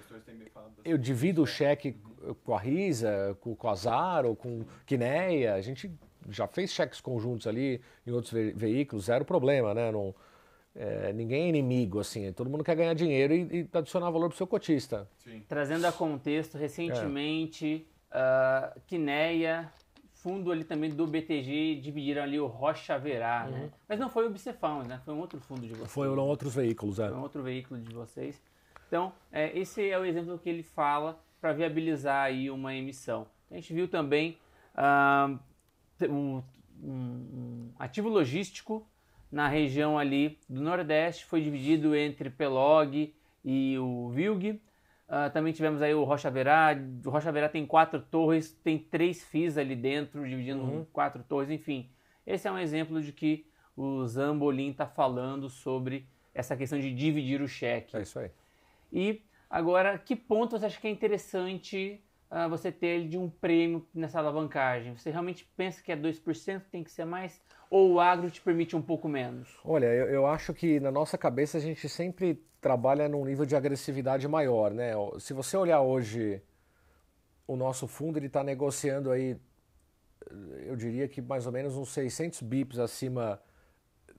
S3: eu divido o cheque com a Risa, com a Zaro, com Quineia, a gente já fez cheques conjuntos ali em outros veículos, zero problema, né? Ninguém é inimigo, assim, todo mundo quer ganhar dinheiro e adicionar valor para o seu cotista.
S1: Sim. Trazendo a contexto, recentemente, Quineia... fundo ali também do BTG, dividiram ali o Rocha Verá, né? Mas não foi o Bicefão, né? Foi um outro fundo de vocês.
S3: Foram outros veículos,
S1: Foi um outro veículo de vocês. Então, esse é o exemplo que ele fala para viabilizar aí uma emissão. A gente viu também um ativo logístico na região ali do Nordeste, foi dividido entre Pelog e o Vilg. Também tivemos aí o Rocha Verá. O Rocha Verá tem 4 torres, tem 3 FIIs ali dentro, dividindo em 4 torres, enfim. Esse é um exemplo de que o Zambolin está falando sobre essa questão de dividir o cheque.
S3: É isso aí.
S1: E agora, que ponto você acha que é interessante você ter de um prêmio nessa alavancagem? Você realmente pensa que é 2%, tem que ser mais? Ou o agro te permite um pouco menos?
S3: Olha, eu acho que na nossa cabeça a gente sempre trabalha num nível de agressividade maior, né? Se você olhar hoje o nosso fundo, ele está negociando aí, eu diria que mais ou menos uns 600 bips acima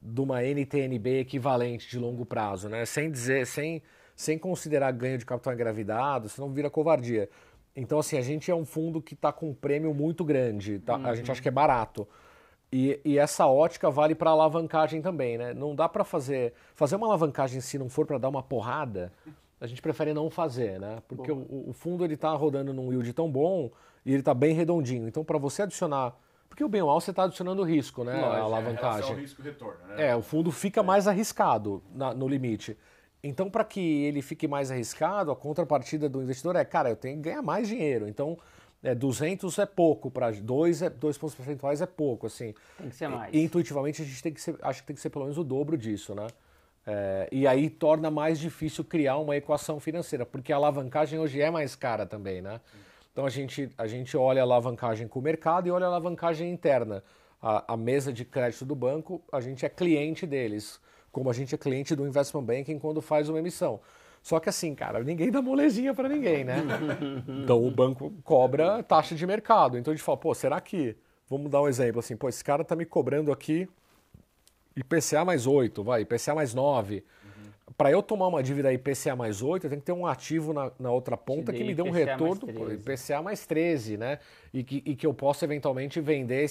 S3: de uma NTNB equivalente de longo prazo, né? Sem considerar ganho de capital engravidado, senão vira covardia. Então, assim, a gente é um fundo que está com um prêmio muito grande, tá? A gente acha que é barato. E essa ótica vale para alavancagem também, né? Não dá para fazer uma alavancagem se não for para dar uma porrada, a gente prefere não fazer, né? Porque o fundo ele está rodando num yield tão bom e ele está bem redondinho. Então, para você adicionar... Porque o bem ou mal você está adicionando risco, né? A alavancagem.
S2: Risco-retorno, né?
S3: O fundo fica mais arriscado no limite. Então, para que ele fique mais arriscado, a contrapartida do investidor cara, eu tenho que ganhar mais dinheiro. Então, 200 é pouco, para 2 pontos percentuais é pouco, assim.
S1: Tem que ser mais.
S3: E, intuitivamente, a gente acho que tem que ser pelo menos o dobro disso, né? E aí torna mais difícil criar uma equação financeira, porque a alavancagem hoje é mais cara também, né? Então a gente olha a alavancagem com o mercado e olha a alavancagem interna. A mesa de crédito do banco, a gente é cliente deles, como a gente é cliente do investment banking quando faz uma emissão. Só que assim, cara, ninguém dá molezinha para ninguém, né? Então o banco cobra taxa de mercado. Então a gente fala, pô, será que... Vamos dar um exemplo assim, pô, esse cara tá me cobrando aqui IPCA mais 8, IPCA mais 9. Para eu tomar uma dívida IPCA mais 8, eu tenho que ter um ativo na outra ponta que me dê um retorno IPCA mais 13, né? E que eu possa eventualmente vender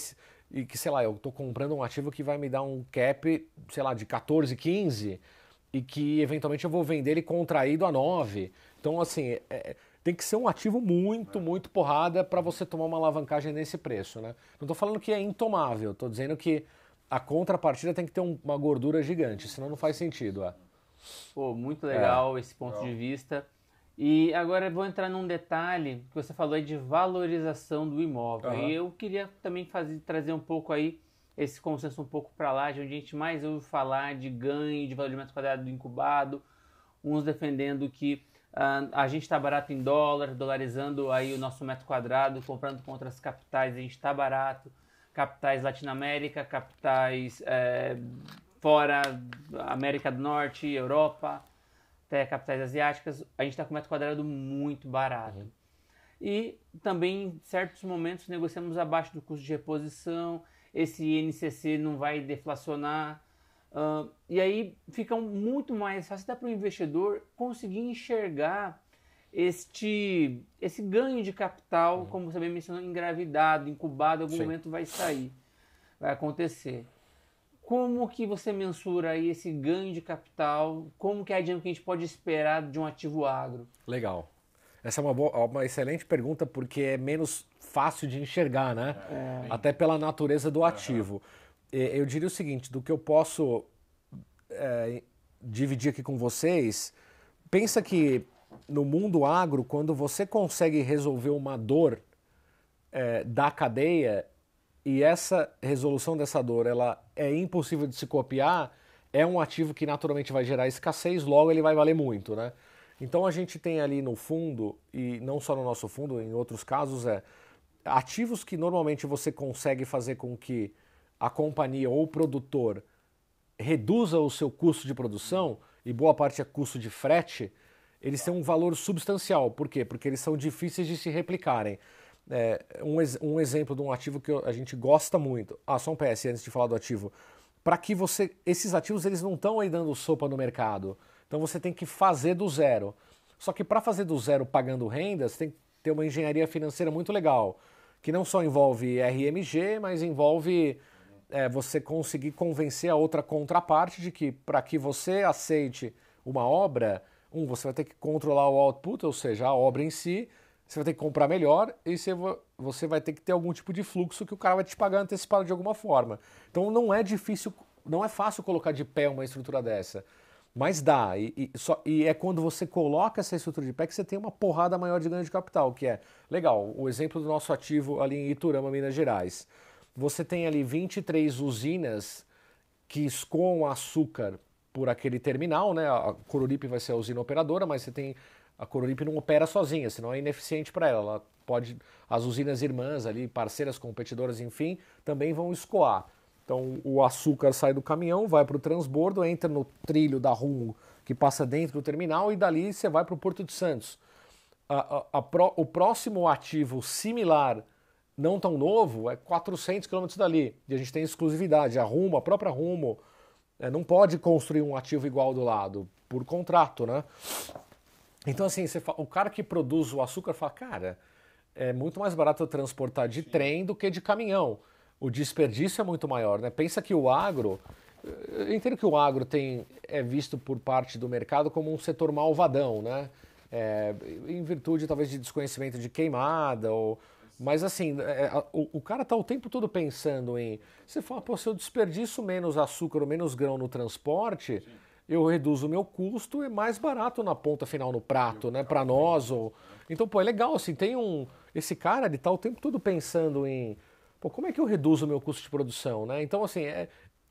S3: e que, sei lá, eu estou comprando um ativo que vai me dar um cap, sei lá, de 14, 15 e que eventualmente eu vou vender ele contraído a 9. Então, assim, tem que ser um ativo muito porrada para você tomar uma alavancagem nesse preço, né? Não estou falando que é intomável, estou dizendo que a contrapartida tem que ter uma gordura gigante, senão não faz sentido.
S1: Pô, muito legal esse ponto de vista. E agora eu vou entrar num detalhe que você falou aí de valorização do imóvel. E eu queria também trazer um pouco aí esse consenso um pouco para lá, de onde a gente mais ouve falar de ganho de valor de metro quadrado do incubado, uns defendendo que a gente está barato em dólar, dolarizando aí o nosso metro quadrado, comprando contra as capitais, a gente está barato. Capitais Latinoamérica, capitais fora América do Norte, Europa, até capitais asiáticas, a gente está com metro quadrado muito barato. E também, em certos momentos, negociamos abaixo do custo de reposição, esse INCC não vai deflacionar, e aí fica muito mais fácil para o investidor conseguir enxergar esse ganho de capital, como você bem mencionou, engravidado, incubado, em algum momento vai sair, vai acontecer. Como que você mensura aí esse ganho de capital? Como que é a dinâmica que a gente pode esperar de um ativo agro?
S3: Legal. Essa é uma excelente pergunta porque é menos fácil de enxergar, né? Até pela natureza do ativo. Eu diria o seguinte, do que eu posso dividir aqui com vocês, pensa que no mundo agro, quando você consegue resolver uma dor da cadeia e essa resolução dessa dor ela é impossível de se copiar, é um ativo que naturalmente vai gerar escassez, logo ele vai valer muito, né? Então a gente tem ali no fundo, e não só no nosso fundo, em outros casos, ativos que normalmente você consegue fazer com que a companhia ou o produtor reduza o seu custo de produção, e boa parte é custo de frete, eles têm um valor substancial. Por quê? Porque eles são difíceis de se replicarem. Um exemplo de um ativo que a gente gosta muito. Só um PS antes de falar do ativo. Para que esses ativos eles não estão aí dando sopa no mercado. Então você tem que fazer do zero. Só que para fazer do zero pagando rendas, tem que ter uma engenharia financeira muito legal. Que não só envolve RMG, mas envolve você conseguir convencer a outra contraparte de que para que você aceite uma obra, você vai ter que controlar o output, ou seja, a obra em si, você vai ter que comprar melhor e você vai ter que ter algum tipo de fluxo que o cara vai te pagar antecipado de alguma forma. Então não é difícil, não é fácil colocar de pé uma estrutura dessa, mas dá. E é quando você coloca essa estrutura de pé que você tem uma porrada maior de ganho de capital, que é legal. O exemplo do nosso ativo ali em Iturama, Minas Gerais. Você tem ali 23 usinas que escoam açúcar por aquele terminal, né? A Coruripe vai ser a usina operadora, mas a Coruripe não opera sozinha, senão é ineficiente para ela. Ela pode, as usinas irmãs ali, parceiras, competidoras, enfim, também vão escoar. Então o açúcar sai do caminhão, vai para o transbordo, entra no trilho da Rumo, que passa dentro do terminal, e dali você vai para o Porto de Santos. O próximo ativo similar, não tão novo, é 400 quilômetros dali, e a gente tem exclusividade. A própria Rumo, não pode construir um ativo igual do lado, por contrato, né? Então, assim, o cara que produz o açúcar fala, cara, é muito mais barato eu transportar de trem do que de caminhão. O desperdício é muito maior, né? Pensa que o agro, eu entendo que o agro é visto por parte do mercado como um setor malvadão, né? Em virtude, talvez, de desconhecimento de queimada, mas assim, o cara tá o tempo todo pensando em... Você fala, pô, se eu desperdiço menos açúcar ou menos grão no transporte... Sim. Eu reduzo o meu custo, é mais barato na ponta final, no prato, né, para nós. Então, pô, é legal, assim, esse cara, ele tá o tempo todo pensando em, pô, como é que eu reduzo o meu custo de produção, né? Então, assim,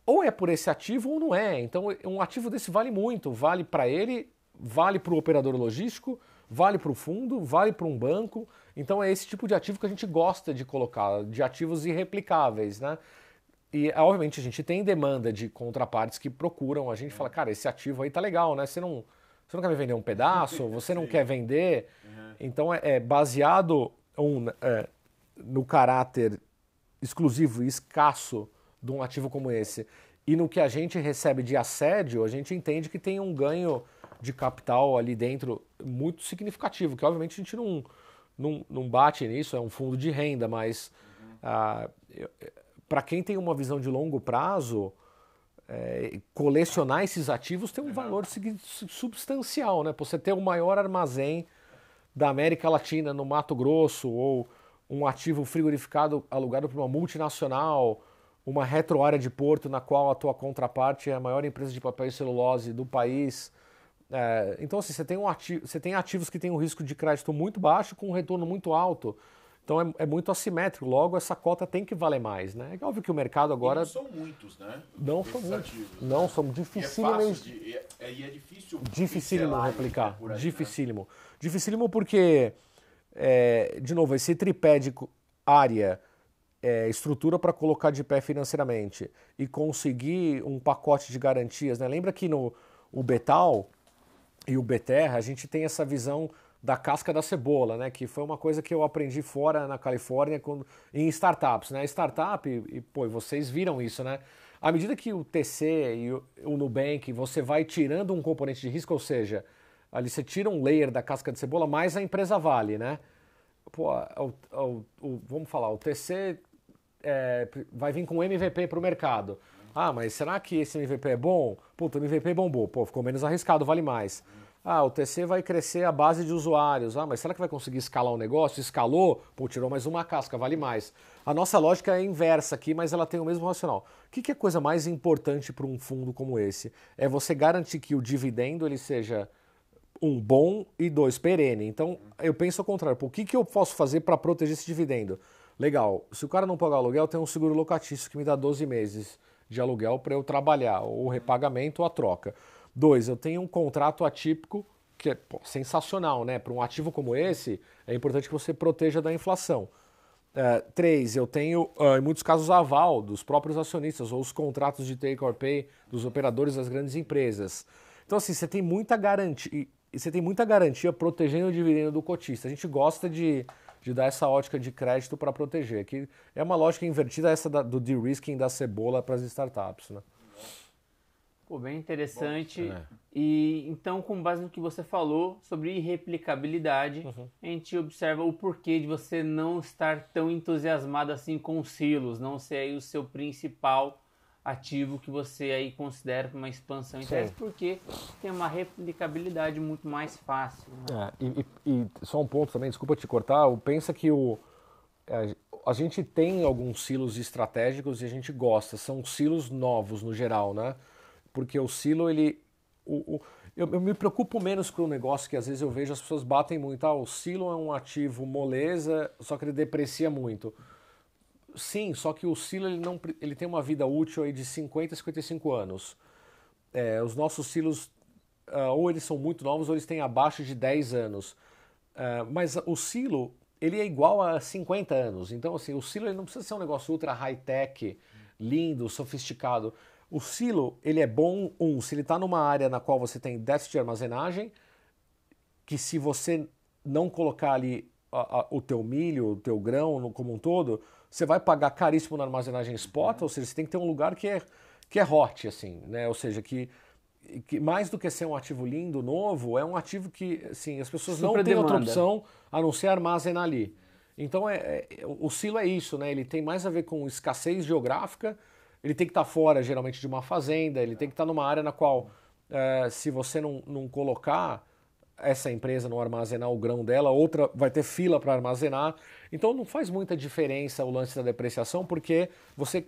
S3: ou é por esse ativo ou não é. Então um ativo desse vale muito, vale para ele, vale para o operador logístico, vale para o fundo, vale para um banco. Então é esse tipo de ativo que a gente gosta de colocar, de ativos irreplicáveis, né? E obviamente a gente tem demanda de contrapartes que procuram, a gente fala, cara, esse ativo aí tá legal, né? Você não quer me vender um pedaço, você não quer vender. Então é baseado no caráter exclusivo e escasso de um ativo como esse. E no que a gente recebe de assédio, a gente entende que tem um ganho de capital ali dentro muito significativo, que obviamente a gente não bate nisso, é um fundo de renda, mas para quem tem uma visão de longo prazo, colecionar esses ativos tem um valor substancial, né? Você ter o maior armazém da América Latina no Mato Grosso, ou um ativo frigorificado alugado por uma multinacional, uma retroárea de porto na qual a tua contraparte é a maior empresa de papel e celulose do país. Então, assim, você tem ativos que têm um risco de crédito muito baixo com um retorno muito alto. Então é muito assimétrico, logo essa cota tem que valer mais, né? É óbvio que o mercado agora...
S2: E não são muitos, né?
S3: Não são muitos.
S2: Ativos,
S3: não,
S2: né?
S3: são dificílimos.
S2: E é difícil...
S3: Dificílimo replicar.
S2: Por aí,
S3: dificílimo. Né? Dificílimo porque, de novo, esse tripé de área, estrutura para colocar de pé financeiramente e conseguir um pacote de garantias, né? Lembra que no Betal e o Beterra a gente tem essa visão da casca da cebola, né? Que foi uma coisa que eu aprendi fora na Califórnia em startups, né? Startup, pô, vocês viram isso, né? À medida que o TC e o Nubank, você vai tirando um componente de risco, ou seja, ali você tira um layer da casca de cebola, mais a empresa vale, né? Pô, vamos falar, o TC vai vir com MVP para o mercado. Ah, mas será que esse MVP é bom? Puta, o MVP bombou, pô, ficou menos arriscado, vale mais. Ah, o TC vai crescer a base de usuários. Ah, mas será que vai conseguir escalar o negócio? Escalou? Pô, tirou mais uma casca, vale mais. A nossa lógica é inversa aqui, mas ela tem o mesmo racional. O que é a coisa mais importante para um fundo como esse? É você garantir que o dividendo ele seja bom e perene. Então, eu penso ao contrário. Pô, o que eu posso fazer para proteger esse dividendo? Legal, se o cara não pagar aluguel, tem um seguro locatício que me dá 12 meses de aluguel para eu trabalhar, ou o repagamento ou a troca. 2, eu tenho um contrato atípico que é sensacional, né? Para um ativo como esse, é importante que você proteja da inflação. 3, eu tenho, em muitos casos, aval dos próprios acionistas ou os contratos de take or pay dos operadores das grandes empresas. Então, assim, você tem muita garantia protegendo o dividendo do cotista. A gente gosta de dar essa ótica de crédito para proteger, que é uma lógica invertida essa do de-risking da cebola para as startups, né?
S1: Pô, bem interessante. E então, com base no que você falou sobre irreplicabilidade, a gente observa o porquê de você não estar tão entusiasmado assim com os silos, não ser aí o seu principal ativo que você aí considera para uma expansão interessa, porque tem uma replicabilidade muito mais fácil. Né?
S3: E só um ponto também, desculpa te cortar, pensa que a gente tem alguns silos estratégicos e a gente gosta, são silos novos no geral, né? Porque o silo, eu me preocupo menos com o negócio que às vezes eu vejo as pessoas batem muito. O silo é um ativo moleza, só que ele deprecia muito. Sim, só que o silo ele tem uma vida útil aí de 50 a 55 anos. Os nossos silos, ou eles são muito novos ou eles têm abaixo de 10 anos. Mas o silo, ele é igual a 50 anos. Então, assim, o silo ele não precisa ser um negócio ultra high-tech, lindo, sofisticado. O silo, ele é bom, se ele está numa área na qual você tem déficit de armazenagem, que se você não colocar ali o teu milho, o teu grão como um todo, você vai pagar caríssimo na armazenagem spot, ou seja, você tem que ter um lugar que é hot, assim, né? Ou seja, que mais do que ser um ativo lindo, novo, é um ativo que, assim, as pessoas não têm outra opção a não ser armazenar ali. Então, o silo é isso, né? Ele tem mais a ver com escassez geográfica. Ele tem que estar fora, geralmente, de uma fazenda, ele tem que estar numa área na qual, se você não colocar essa empresa, não armazenar o grão dela, outra vai ter fila para armazenar. Então não faz muita diferença o lance da depreciação, porque você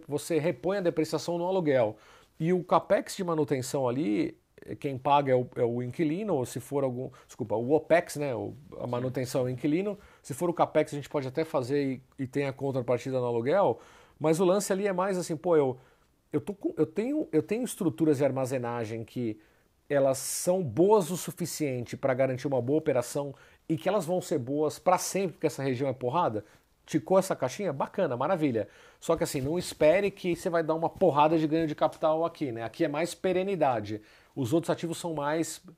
S3: você repõe a depreciação no aluguel. E o capex de manutenção ali, quem paga é o inquilino, ou se for o OPEX, né? A manutenção é o inquilino. Se for o capex, a gente pode até fazer e tem a contrapartida no aluguel. Mas o lance ali é mais assim, pô, eu tenho estruturas de armazenagem que elas são boas o suficiente para garantir uma boa operação e que elas vão ser boas para sempre, porque essa região é porrada. Ticou essa caixinha? Bacana, maravilha. Só que assim, não espere que você vai dar uma porrada de ganho de capital aqui, né? Aqui é mais perenidade. Os outros ativos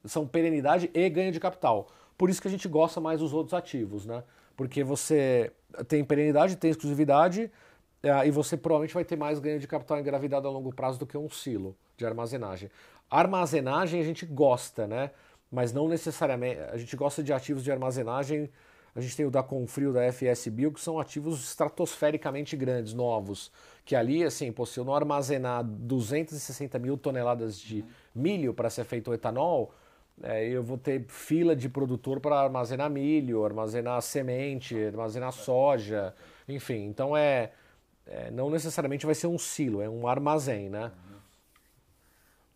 S3: são perenidade e ganho de capital. Por isso que a gente gosta mais dos outros ativos, né? Porque você tem perenidade, tem exclusividade e você provavelmente vai ter mais ganho de capital engravidado a longo prazo do que um silo de armazenagem. A armazenagem a gente gosta, né? Mas não necessariamente. A gente gosta de ativos de armazenagem. A gente tem o da Confrio, da FS Bio, que são ativos estratosfericamente grandes, novos. Que ali, assim, pô, se eu não armazenar 260 mil toneladas de milho para ser feito o etanol, eu vou ter fila de produtor para armazenar milho, armazenar semente, armazenar soja, enfim. Então não necessariamente vai ser um silo, é um armazém, né?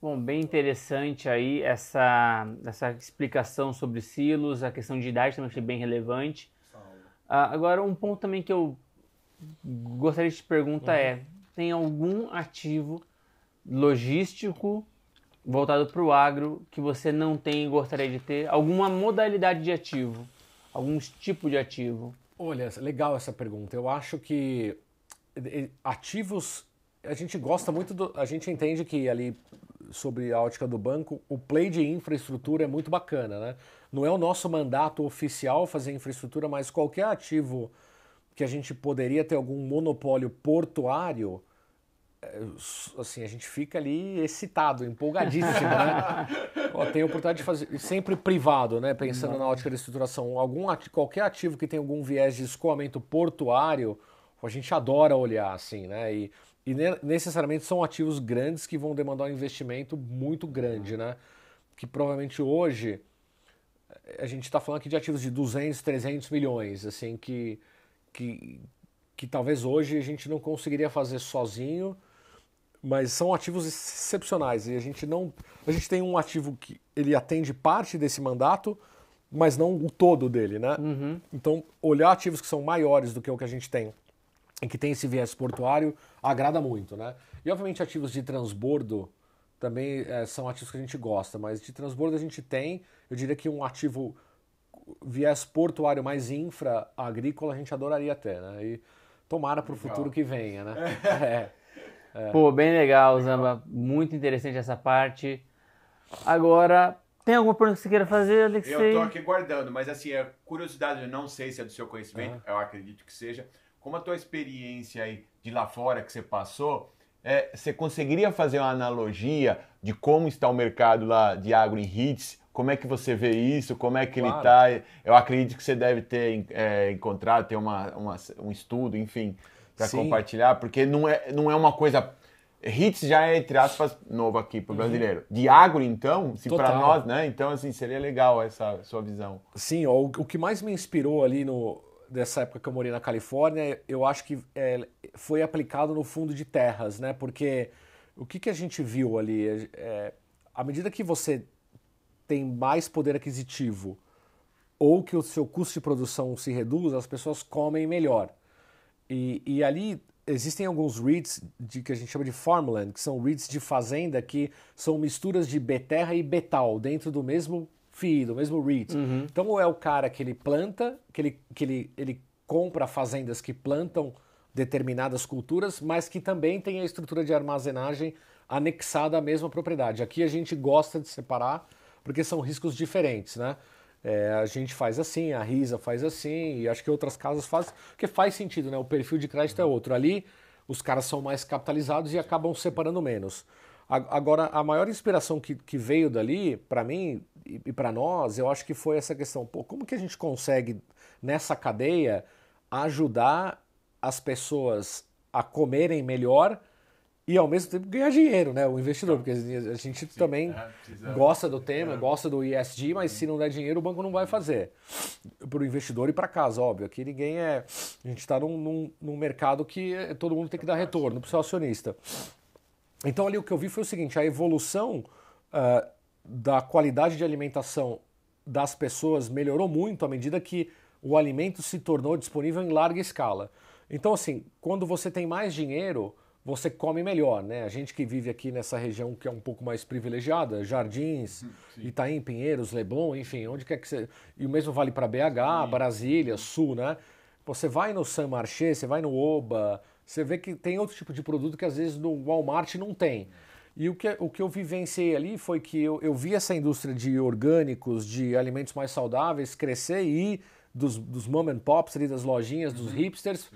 S1: Bom, bem interessante aí essa explicação sobre silos, a questão de idade também achei bem relevante. Agora, um ponto também que eu gostaria de te perguntar tem algum ativo logístico voltado para o agro que você não tem e gostaria de ter? Alguma modalidade de ativo? Algum tipo de ativo?
S3: Olha, legal essa pergunta. Eu acho que ativos, a gente gosta muito, a gente entende que ali, sobre a ótica do banco, o play de infraestrutura é muito bacana, né? Não é o nosso mandato oficial fazer infraestrutura, mas qualquer ativo que a gente poderia ter algum monopólio portuário, assim, a gente fica ali excitado, empolgadíssimo, né? Tem a oportunidade de fazer, sempre privado, né? Pensando na ótica da estruturação, qualquer ativo que tem algum viés de escoamento portuário, a gente adora olhar, assim, né? E necessariamente são ativos grandes que vão demandar um investimento muito grande, né? Que provavelmente hoje a gente está falando aqui de ativos de 200, 300 milhões, assim, que talvez hoje a gente não conseguiria fazer sozinho, mas são ativos excepcionais e a gente tem um ativo que ele atende parte desse mandato, mas não o todo dele, né? Então, olhar ativos que são maiores do que o que a gente tem e que tem esse viés portuário, agrada muito, né? E, obviamente, ativos de transbordo também são ativos que a gente gosta, mas de transbordo a gente tem, eu diria que um ativo viés portuário mais agrícola a gente adoraria ter, né? E tomara para o futuro que venha, né?
S1: Pô, bem legal, Zamba. Muito interessante essa parte. Agora, tem alguma pergunta que você queira fazer, Alexei?
S2: Eu tô aqui guardando, mas assim, curiosidade, eu não sei se é do seu conhecimento, eu acredito que seja. Como a tua experiência aí de lá fora que você passou, você conseguiria fazer uma analogia de como está o mercado lá de agro em HITS? Como é que você vê isso? Como é que ele está? Eu acredito que você deve ter encontrado, ter um estudo, enfim, para compartilhar, porque não é uma coisa... HITS já é, entre aspas, novo aqui para o brasileiro. De agro, então, se para nós, né? Então, assim, seria legal essa sua visão.
S3: Sim, o que mais me inspirou ali dessa época que eu morei na Califórnia, eu acho que foi aplicado no fundo de terras, né? Porque o que a gente viu ali? À medida que você tem mais poder aquisitivo ou que o seu custo de produção se reduz, as pessoas comem melhor. E ali existem alguns REITs que a gente chama de farmland, que são REITs de fazenda, que são misturas de beterra e betal dentro do mesmo FII, do mesmo REIT. Então é o cara que ele planta, que ele compra fazendas que plantam determinadas culturas, mas que também tem a estrutura de armazenagem anexada à mesma propriedade. Aqui a gente gosta de separar porque são riscos diferentes, né? A gente faz assim, a Risa faz assim, e acho que outras casas fazem, porque faz sentido, né? O perfil de crédito é outro. Ali, os caras são mais capitalizados e acabam separando menos. Agora, a maior inspiração que veio dali, para mim e para nós, eu acho que foi essa questão, pô, como que a gente consegue, nessa cadeia, ajudar as pessoas a comerem melhor e ao mesmo tempo ganhar dinheiro, né? O investidor, porque a gente também gosta do tema, gosta do ESG, mas se não der dinheiro o banco não vai fazer. Para o investidor e para casa, óbvio. Aqui ninguém a gente está num mercado que todo mundo tem que dar retorno para o seu acionista. Então ali o que eu vi foi o seguinte, a evolução da qualidade de alimentação das pessoas melhorou muito à medida que o alimento se tornou disponível em larga escala. Então assim, quando você tem mais dinheiro, você come melhor, né? A gente que vive aqui nessa região que é um pouco mais privilegiada, Jardins, Itaim, Pinheiros, Leblon, enfim, onde quer que você... E o mesmo vale para BH, Brasília, Sul, né? Você vai no Saint Marché, você vai no Oba, você vê que tem outro tipo de produto que às vezes no Walmart não tem. E o que eu vivenciei ali foi que eu vi essa indústria de orgânicos, de alimentos mais saudáveis crescer e ir dos mom and pops ali, das lojinhas, dos hipsters,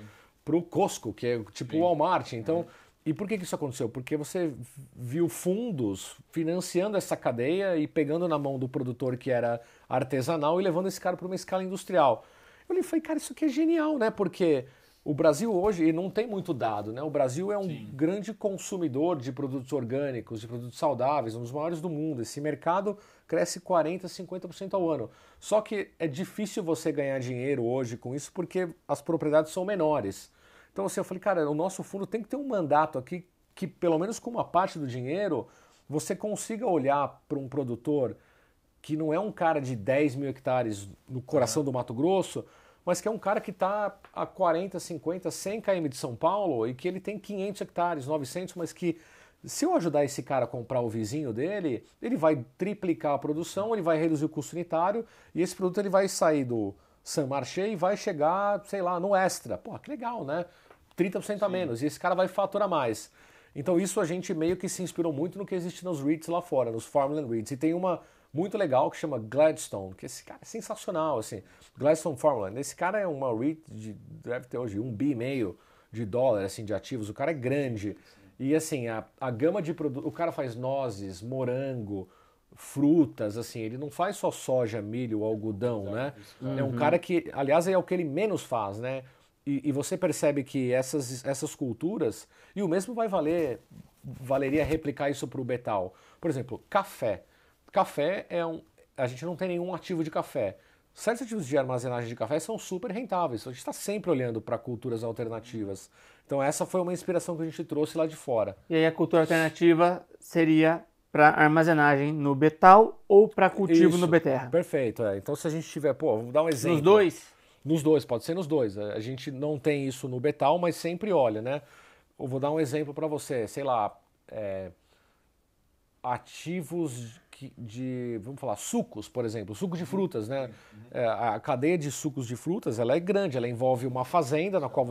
S3: pro Costco, que é tipo o Walmart. Então, e por que isso aconteceu? Porque você viu fundos financiando essa cadeia e pegando na mão do produtor que era artesanal e levando esse cara para uma escala industrial. Eu falei, cara, isso aqui é genial, né? Porque o Brasil hoje não tem muito dado, né? O Brasil é um grande consumidor de produtos orgânicos, de produtos saudáveis, um dos maiores do mundo. Esse mercado cresce 40%, 50% ao ano. Só que é difícil você ganhar dinheiro hoje com isso porque as propriedades são menores. Então assim, eu falei, cara, o nosso fundo tem que ter um mandato aqui que pelo menos com uma parte do dinheiro você consiga olhar para um produtor que não é um cara de 10 mil hectares no coração do Mato Grosso, mas que é um cara que está a 40, 50, 100 km de São Paulo e que ele tem 500 hectares, 900, mas que se eu ajudar esse cara a comprar o vizinho dele, ele vai triplicar a produção, ele vai reduzir o custo unitário e esse produto ele vai sair do Saint Marché e vai chegar, sei lá, no Extra. Pô, que legal, né? 30% a menos e esse cara vai faturar mais. Então isso a gente meio que se inspirou muito no que existe nos REITs lá fora, nos Farmland REITs. E tem uma muito legal que chama Gladstone, que esse cara é sensacional, assim. Gladstone Farmland. Esse cara é uma REIT, deve ter hoje $1,5 bilhão assim, de ativos. O cara é grande. E assim, a gama de produtos... O cara faz nozes, morango, frutas, assim. Ele não faz só soja, milho, algodão, né? É um cara que, aliás, é o que ele menos faz, né? E você percebe que essas culturas... E o mesmo valeria replicar isso para o Betal. Por exemplo, café. Café a gente não tem nenhum ativo de café. Certos ativos de armazenagem de café são super rentáveis. A gente está sempre olhando para culturas alternativas. Então essa foi uma inspiração que a gente trouxe lá de fora.
S1: E aí a cultura alternativa seria para armazenagem no Betal ou para cultivo no Beterra?
S3: Perfeito. Então se a gente tiver, vamos dar um exemplo.
S1: Nos dois?
S3: Nos dois, pode ser nos dois. A gente não tem isso no Betal, mas sempre olha, né? Eu vou dar um exemplo para você. Sei lá, ativos vamos falar, sucos, por exemplo, sucos de frutas, né? A cadeia de sucos de frutas, ela é grande, ela envolve uma fazenda na qual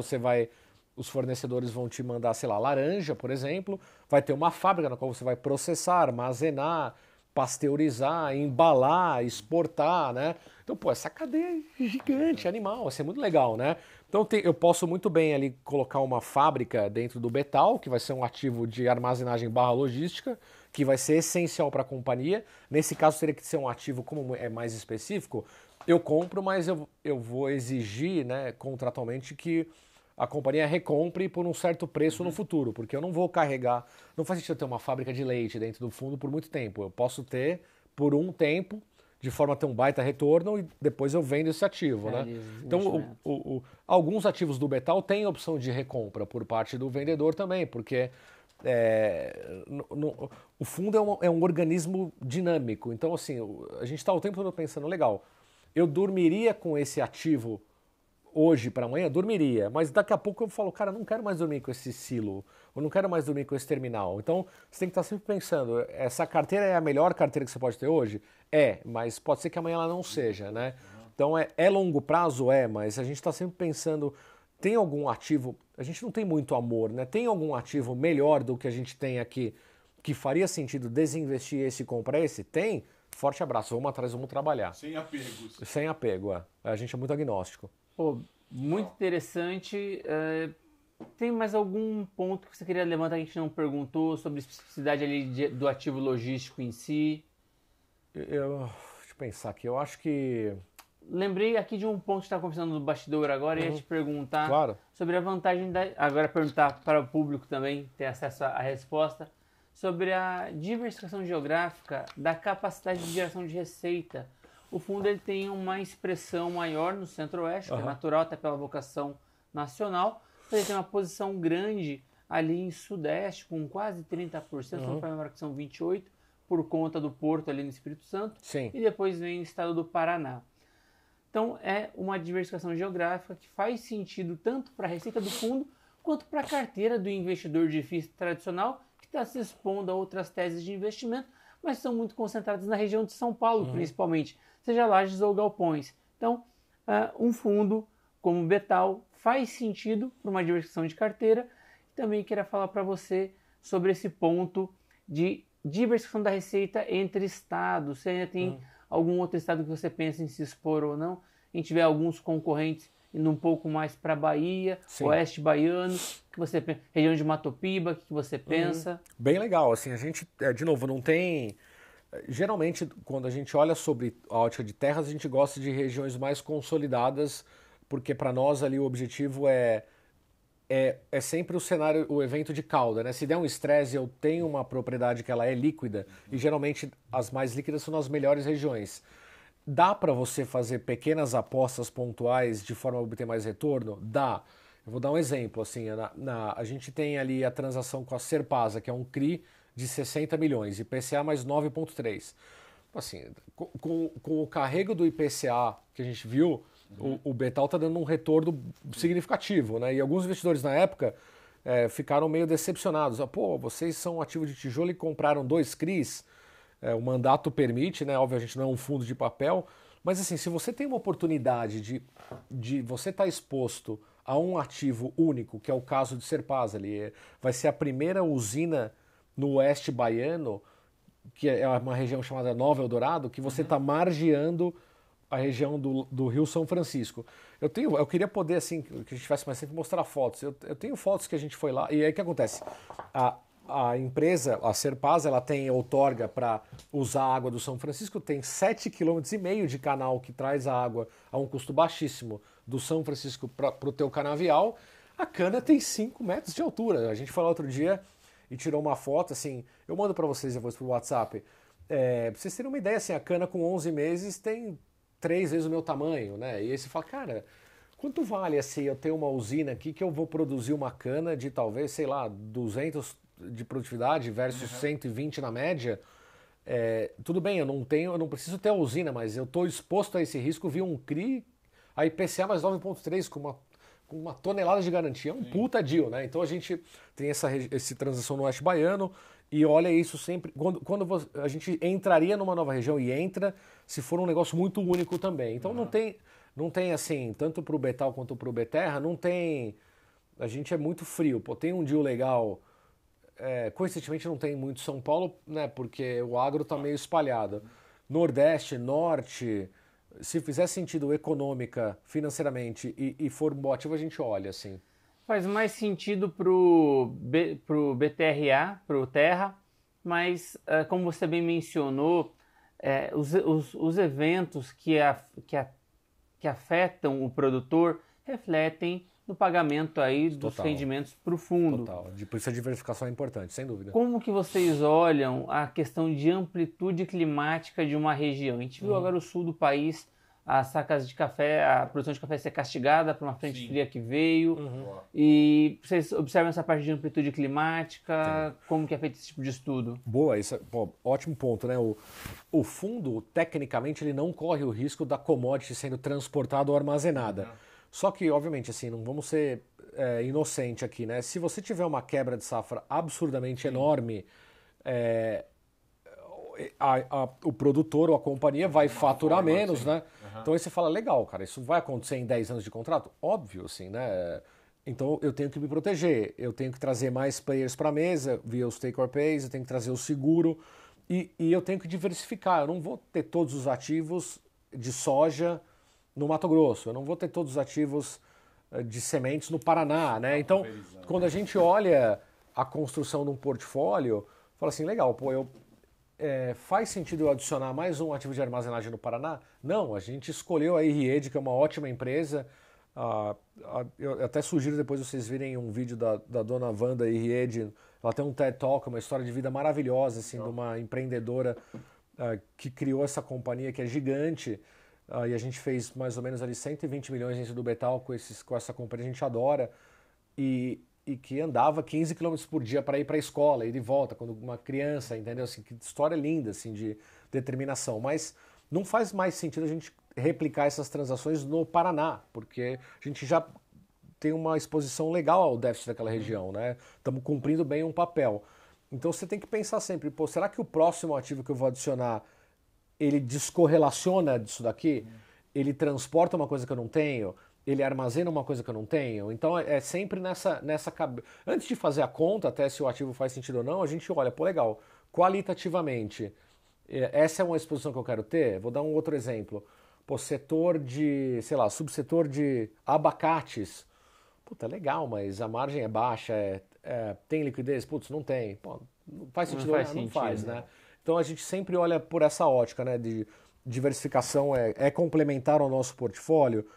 S3: os fornecedores vão te mandar, sei lá, laranja, por exemplo, vai ter uma fábrica na qual você vai processar, armazenar, pasteurizar, embalar, exportar, né? Então, essa cadeia é gigante, animal, vai ser muito legal, né? Então eu posso muito bem ali colocar uma fábrica dentro do Betal, que vai ser um ativo de armazenagem / logística, que vai ser essencial para a companhia. Nesse caso teria que ser um ativo, como é mais específico, eu compro, mas eu vou exigir, né, contratualmente que a companhia recompre por um certo preço no futuro, porque eu não vou carregar, não faz sentido eu ter uma fábrica de leite dentro do fundo por muito tempo. Eu posso ter por um tempo, de forma a ter um baita retorno e depois eu vendo esse ativo, né? Então, alguns ativos do Betal têm opção de recompra por parte do vendedor também, porque o fundo é um organismo dinâmico. Então, assim, a gente está o tempo todo pensando, legal, eu dormiria com esse ativo hoje para amanhã? Dormiria, mas daqui a pouco eu falo, cara, não quero mais dormir com esse silo, eu não quero mais dormir com esse terminal. Então, você tem que estar sempre pensando, essa carteira é a melhor carteira que você pode ter hoje? Mas pode ser que amanhã ela não seja, né? Então, é longo prazo? Mas a gente está sempre pensando, tem algum ativo, a gente não tem muito amor, né? Tem algum ativo melhor do que a gente tem aqui, que faria sentido desinvestir esse e comprar esse? Tem? Forte abraço, vamos atrás, vamos trabalhar.
S2: Sem apegos.
S3: Sem apego, A gente é muito agnóstico.
S1: Muito interessante. Tem mais algum ponto que você queria levantar que a gente não perguntou sobre a especificidade ali do ativo logístico em si?
S3: Deixa eu pensar aqui, eu acho que...
S1: Lembrei aqui de um ponto que você está conversando no bastidor agora e ia te perguntar sobre a vantagem agora perguntar para o público também, ter acesso à resposta, sobre a diversificação geográfica da capacidade de geração de receita. O fundo ele tem uma expressão maior no Centro-Oeste, que é natural até pela vocação nacional, mas ele tem uma posição grande ali em Sudeste, com quase 30%, se não me engano que são 28%, por conta do Porto ali no Espírito Santo, e depois vem o estado do Paraná. Então é uma diversificação geográfica que faz sentido tanto para a receita do fundo, quanto para a carteira do investidor de FIIs tradicional, que está se expondo a outras teses de investimento, mas são muito concentradas na região de São Paulo, principalmente, seja lajes ou galpões. Então, um fundo como o Betal faz sentido para uma diversificação de carteira. Também queria falar para você sobre esse ponto de diversificação da receita entre estados. Você ainda tem algum outro estado que você pensa em se expor ou não? A gente vê alguns concorrentes indo um pouco mais para Bahia,
S3: Sim.
S1: Oeste Baiano, que você pensa, região de Matopiba, o que você pensa?
S3: Bem legal, assim, a gente, de novo, não tem... Geralmente, quando a gente olha sobre a ótica de terras, a gente gosta de regiões mais consolidadas, porque para nós ali o objetivo é sempre o cenário, o evento de cauda, né? Se der um estresse, eu tenho uma propriedade que ela é líquida, e geralmente as mais líquidas são nas melhores regiões. Dá para você fazer pequenas apostas pontuais de forma a obter mais retorno? Dá. Eu vou dar um exemplo, assim, a gente tem ali a transação com a Serpasa, que é um CRI de 60 milhões, IPCA mais 9,3. Assim, com o carrego do IPCA que a gente viu, o Betal está dando um retorno significativo, né? E alguns investidores na época ficaram meio decepcionados. Pô, vocês são ativo de tijolo e compraram 2 CRIs, o mandato permite, né? Óbvio, a gente não é um fundo de papel, mas assim, se você tem uma oportunidade de você estar exposto a um ativo único, que é o caso de Serpasa ali, vai ser a primeira usina no oeste baiano, que é uma região chamada Nova Eldorado, que você está margeando a região do Rio São Francisco. Eu queria poder, assim, que a gente tivesse mais tempo, mostrar fotos. Eu tenho fotos que a gente foi lá, e aí o que acontece? A empresa, a Serpasa, ela tem outorga para usar a água do São Francisco, tem 7,5 km de canal que traz a água a um custo baixíssimo do São Francisco para o teu canavial. A cana tem 5 metros de altura. A gente foi lá outro dia e tirou uma foto, assim, eu mando para vocês depois pro WhatsApp. Pra vocês terem uma ideia, assim, a cana com 11 meses tem 3 vezes o meu tamanho, né? E aí você fala, cara, quanto vale assim eu ter uma usina aqui que eu vou produzir uma cana de talvez, sei lá, 200 de produtividade versus 120 na média? Tudo bem, eu não preciso ter a usina, mas eu estou exposto a esse risco via um CRI, a IPCA mais 9,3 com uma tonelada de garantia, é um puta deal, né? Então a gente tem essa transação no Oeste Baiano e olha isso sempre, quando a gente entraria numa nova região e entra, se for um negócio muito único também. Então não tem assim, tanto para o Betal quanto para o Beterra, não tem, a gente é muito frio, pô, tem um deal legal, coincidentemente não tem muito São Paulo, né, porque o agro tá meio espalhado. Nordeste, Norte, se fizer sentido econômica, financeiramente e for um bom ativo, a gente olha, assim.
S1: Faz mais sentido pro BTRA, pro Terra, mas como você bem mencionou, os eventos que afetam o produtor refletem no pagamento aí dos rendimentos para o fundo.
S3: Total. Por isso a diversificação é importante, sem dúvida.
S1: Como que vocês olham a questão de amplitude climática de uma região? A gente viu agora o sul do país, as sacas de café, a produção de café ser castigada por uma frente fria que veio. E vocês observam essa parte de amplitude climática? Como que é feito esse tipo de estudo?
S3: Boa, isso ótimo ponto, né? O fundo, tecnicamente, ele não corre o risco da commodity sendo transportada ou armazenada. Só que, obviamente, assim, não vamos ser inocente aqui, né? Se você tiver uma quebra de safra absurdamente enorme, o produtor ou a companhia vai faturar menos, né? Então aí você fala, legal, cara, isso vai acontecer em 10 anos de contrato? Óbvio, assim, né? Então eu tenho que me proteger, eu tenho que trazer mais players para a mesa via os take or pays, eu tenho que trazer o seguro e eu tenho que diversificar. Eu não vou ter todos os ativos de soja no Mato Grosso, eu não vou ter todos os ativos de sementes no Paraná, né? Então, quando a gente olha a construção de um portfólio, fala assim, legal, pô, faz sentido eu adicionar mais um ativo de armazenagem no Paraná? Não, a gente escolheu a Irriede, que é uma ótima empresa. Eu até sugiro depois vocês virem um vídeo da dona Wanda Irriede. Ela tem um TED Talk, uma história de vida maravilhosa, assim, de uma empreendedora que criou essa companhia que é gigante. E a gente fez mais ou menos ali 120 milhões dentro do Betal com essa companhia, a gente adora. E que andava 15 km por dia para ir para a escola, ir de volta, quando uma criança, entendeu? Assim, que história linda, assim, de determinação. Mas não faz mais sentido a gente replicar essas transações no Paraná, porque a gente já tem uma exposição legal ao déficit daquela região, né? Estamos cumprindo bem um papel. Então você tem que pensar sempre, pô, será que o próximo ativo que eu vou adicionar, ele descorrelaciona disso daqui? Ele transporta uma coisa que eu não tenho? Ele armazena uma coisa que eu não tenho? Então é sempre nessa cabeça. Antes de fazer a conta, até se o ativo faz sentido ou não, a gente olha, pô, legal, qualitativamente, essa é uma exposição que eu quero ter? Vou dar um outro exemplo. Pô, setor de, sei lá, subsetor de abacates. Puta, legal, mas a margem é baixa, tem liquidez? Putz, não tem. Pô, não faz sentido? Não faz, né? Então a gente sempre olha por essa ótica, né? De diversificação é complementar ao nosso portfólio.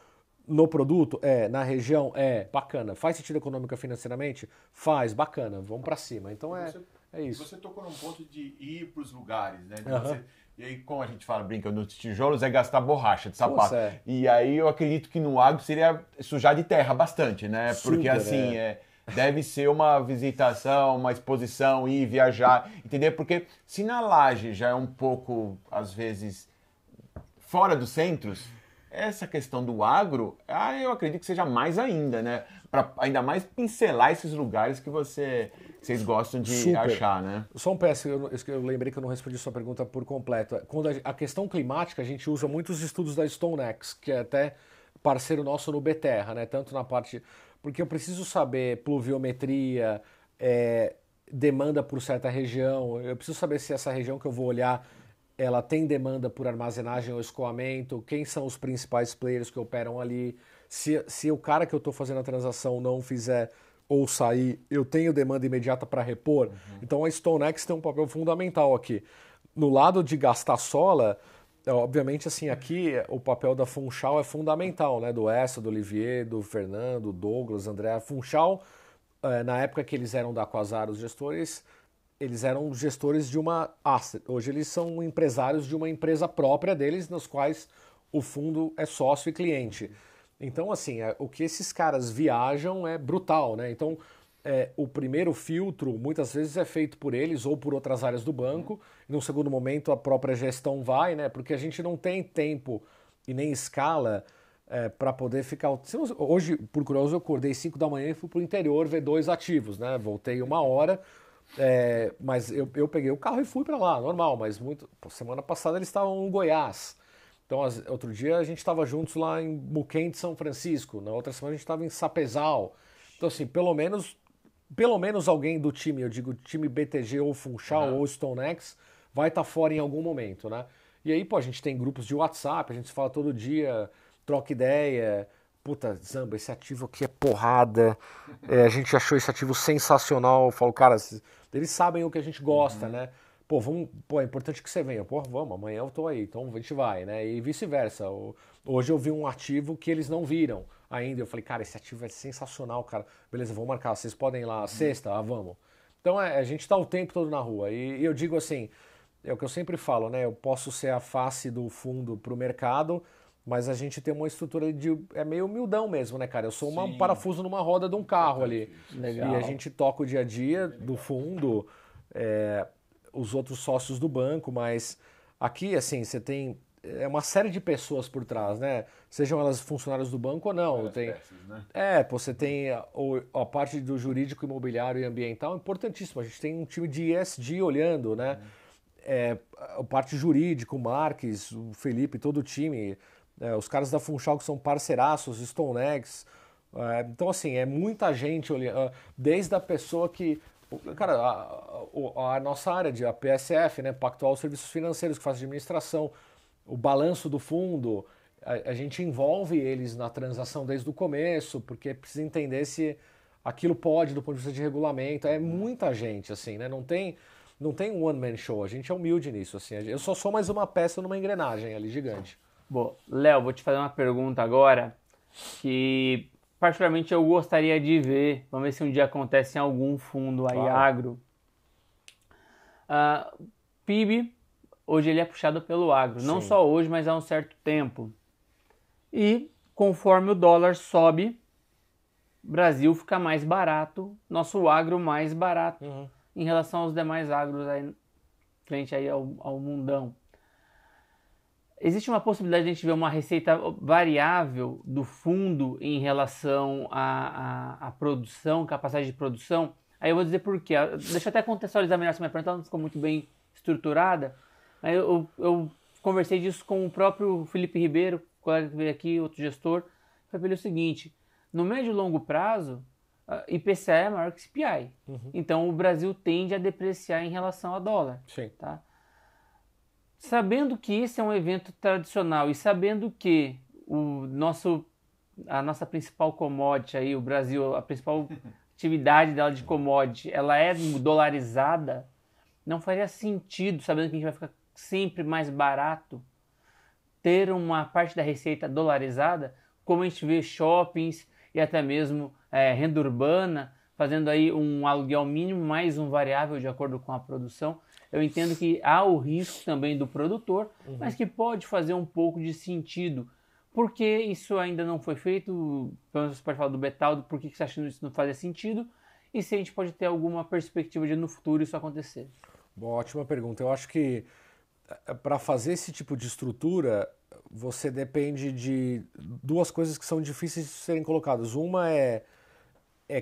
S3: No produto, na região, bacana. Faz sentido econômica financeiramente? Faz, bacana, vamos para cima. Então é isso.
S2: Você tocou num ponto de ir para os lugares, né? E aí, como a gente fala, brinca nos tijolos, é gastar borracha de sapato.
S3: Nossa,
S2: E aí eu acredito que no agro seria sujar de terra bastante, né? Porque
S3: super,
S2: assim, deve ser uma visitação, uma exposição, ir viajar, entender? Porque se na laje já é um pouco, às vezes, fora dos centros, essa questão do agro, eu acredito que seja mais ainda, né? Para ainda mais pincelar esses lugares que vocês gostam de achar, né?
S3: Só um PS, eu lembrei que eu não respondi sua pergunta por completo. Quando a questão climática, a gente usa muitos estudos da StoneX, que é até parceiro nosso no Beterra, né? Tanto na parte... Porque eu preciso saber pluviometria, demanda por certa região, eu preciso saber se essa região que eu vou olhar, ela tem demanda por armazenagem ou escoamento, quem são os principais players que operam ali, se o cara que eu estou fazendo a transação não fizer ou sair, eu tenho demanda imediata para repor. Então a StoneX tem um papel fundamental aqui. No lado de gastar sola, obviamente assim, aqui o papel da Funchal é fundamental, né? Do Essa, do Olivier, do Fernando, do Douglas, André. A Funchal, na época que eles eram da Quasar, os gestores, eles eram gestores de uma asset. Hoje eles são empresários de uma empresa própria deles, nos quais o fundo é sócio e cliente. Então, assim, o que esses caras viajam é brutal, né? Então, o primeiro filtro, muitas vezes, é feito por eles ou por outras áreas do banco. E, num segundo momento, a própria gestão vai, né? Porque a gente não tem tempo e nem escala para poder ficar... Hoje, por curioso, eu acordei 5 da manhã e fui para o interior ver 2 ativos, né? Voltei 1 hora... mas eu peguei o carro e fui para lá, normal, mas semana passada eles estavam em Goiás. Então, outro dia a gente estava juntos lá em Muquem de São Francisco, na outra semana a gente estava em Sapezal. Então, assim, pelo menos alguém do time, eu digo time BTG ou Funchal ou StoneX, vai estar fora em algum momento, né? E aí, a gente tem grupos de WhatsApp, a gente se fala todo dia, troca ideia. Puta, Zamba, esse ativo aqui é porrada, a gente achou esse ativo sensacional. Eu falo, cara, eles sabem o que a gente gosta, né? É importante que você venha. Vamos, amanhã eu tô aí, então a gente vai, né? E vice-versa. Hoje eu vi um ativo que eles não viram ainda. Eu falei, cara, esse ativo é sensacional, cara. Beleza, vamos marcar, vocês podem ir lá sexta? Vamos. Então a gente tá o tempo todo na rua. E eu digo assim, é o que eu sempre falo, né? Eu posso ser a face do fundo pro mercado, mas a gente tem uma estrutura é meio humildão mesmo, né, cara? Eu sou um parafuso numa roda de um carro ali.
S1: Legal.
S3: E a gente toca o dia a dia do fundo, os outros sócios do banco, mas aqui, assim, você tem uma série de pessoas por trás, né? Sejam elas funcionários do banco ou não. Você tem a parte do jurídico, imobiliário e ambiental, importantíssimo. A gente tem um time de ESG olhando, né? A parte jurídico, o Marques, o Felipe, todo o time... os caras da Funchal que são parceiraços, StoneX. Então, assim, é muita gente olhando, desde a pessoa que... Cara, a nossa área a PSF, né, Pactual Serviços Financeiros, que faz administração, o balanço do fundo, a gente envolve eles na transação desde o começo, porque precisa entender se aquilo pode, do ponto de vista de regulamento. É muita gente, assim, né? Não tem um one-man show, a gente é humilde nisso, assim. Eu só sou mais uma peça numa engrenagem ali, gigante.
S1: Bom, Léo, vou te fazer uma pergunta agora que particularmente eu gostaria de ver. Vamos ver se um dia acontece em algum fundo aí agro. PIB, hoje ele é puxado pelo agro. Sim. Não só hoje, mas há um certo tempo. E conforme o dólar sobe, o Brasil fica mais barato, nosso agro mais barato em relação aos demais agros aí, frente aí ao mundão. existe uma possibilidade de a gente ver uma receita variável do fundo em relação à produção, capacidade de produção? Aí eu vou dizer por quê. Deixa eu até contextualizar melhor essa minha pergunta, ela não ficou muito bem estruturada. Aí eu conversei disso com o próprio Felipe Ribeiro, colega que veio aqui, outro gestor. Falei para ele o seguinte, no médio e longo prazo, IPCA é maior que CPI. Então o Brasil tende a depreciar em relação ao dólar.
S3: Sim.
S1: Tá? Sabendo que esse é um evento tradicional e sabendo que a nossa principal commodity aí, o Brasil, a principal atividade dela de commodity, ela é dolarizada, não faria sentido, sabendo que a gente vai ficar sempre mais barato, ter uma parte da receita dolarizada, como a gente vê shoppings e até mesmo renda urbana, fazendo aí um aluguel mínimo mais um variável de acordo com a produção. Eu entendo que há o risco também do produtor, mas que pode fazer um pouco de sentido. Por que isso ainda não foi feito? Pelo menos você pode falar do Betaldo, por que você acha que isso não fazia sentido? E se a gente pode ter alguma perspectiva de no futuro isso acontecer?
S3: Boa, ótima pergunta. Eu acho que para fazer esse tipo de estrutura, você depende de duas coisas que são difíceis de serem colocadas. Uma é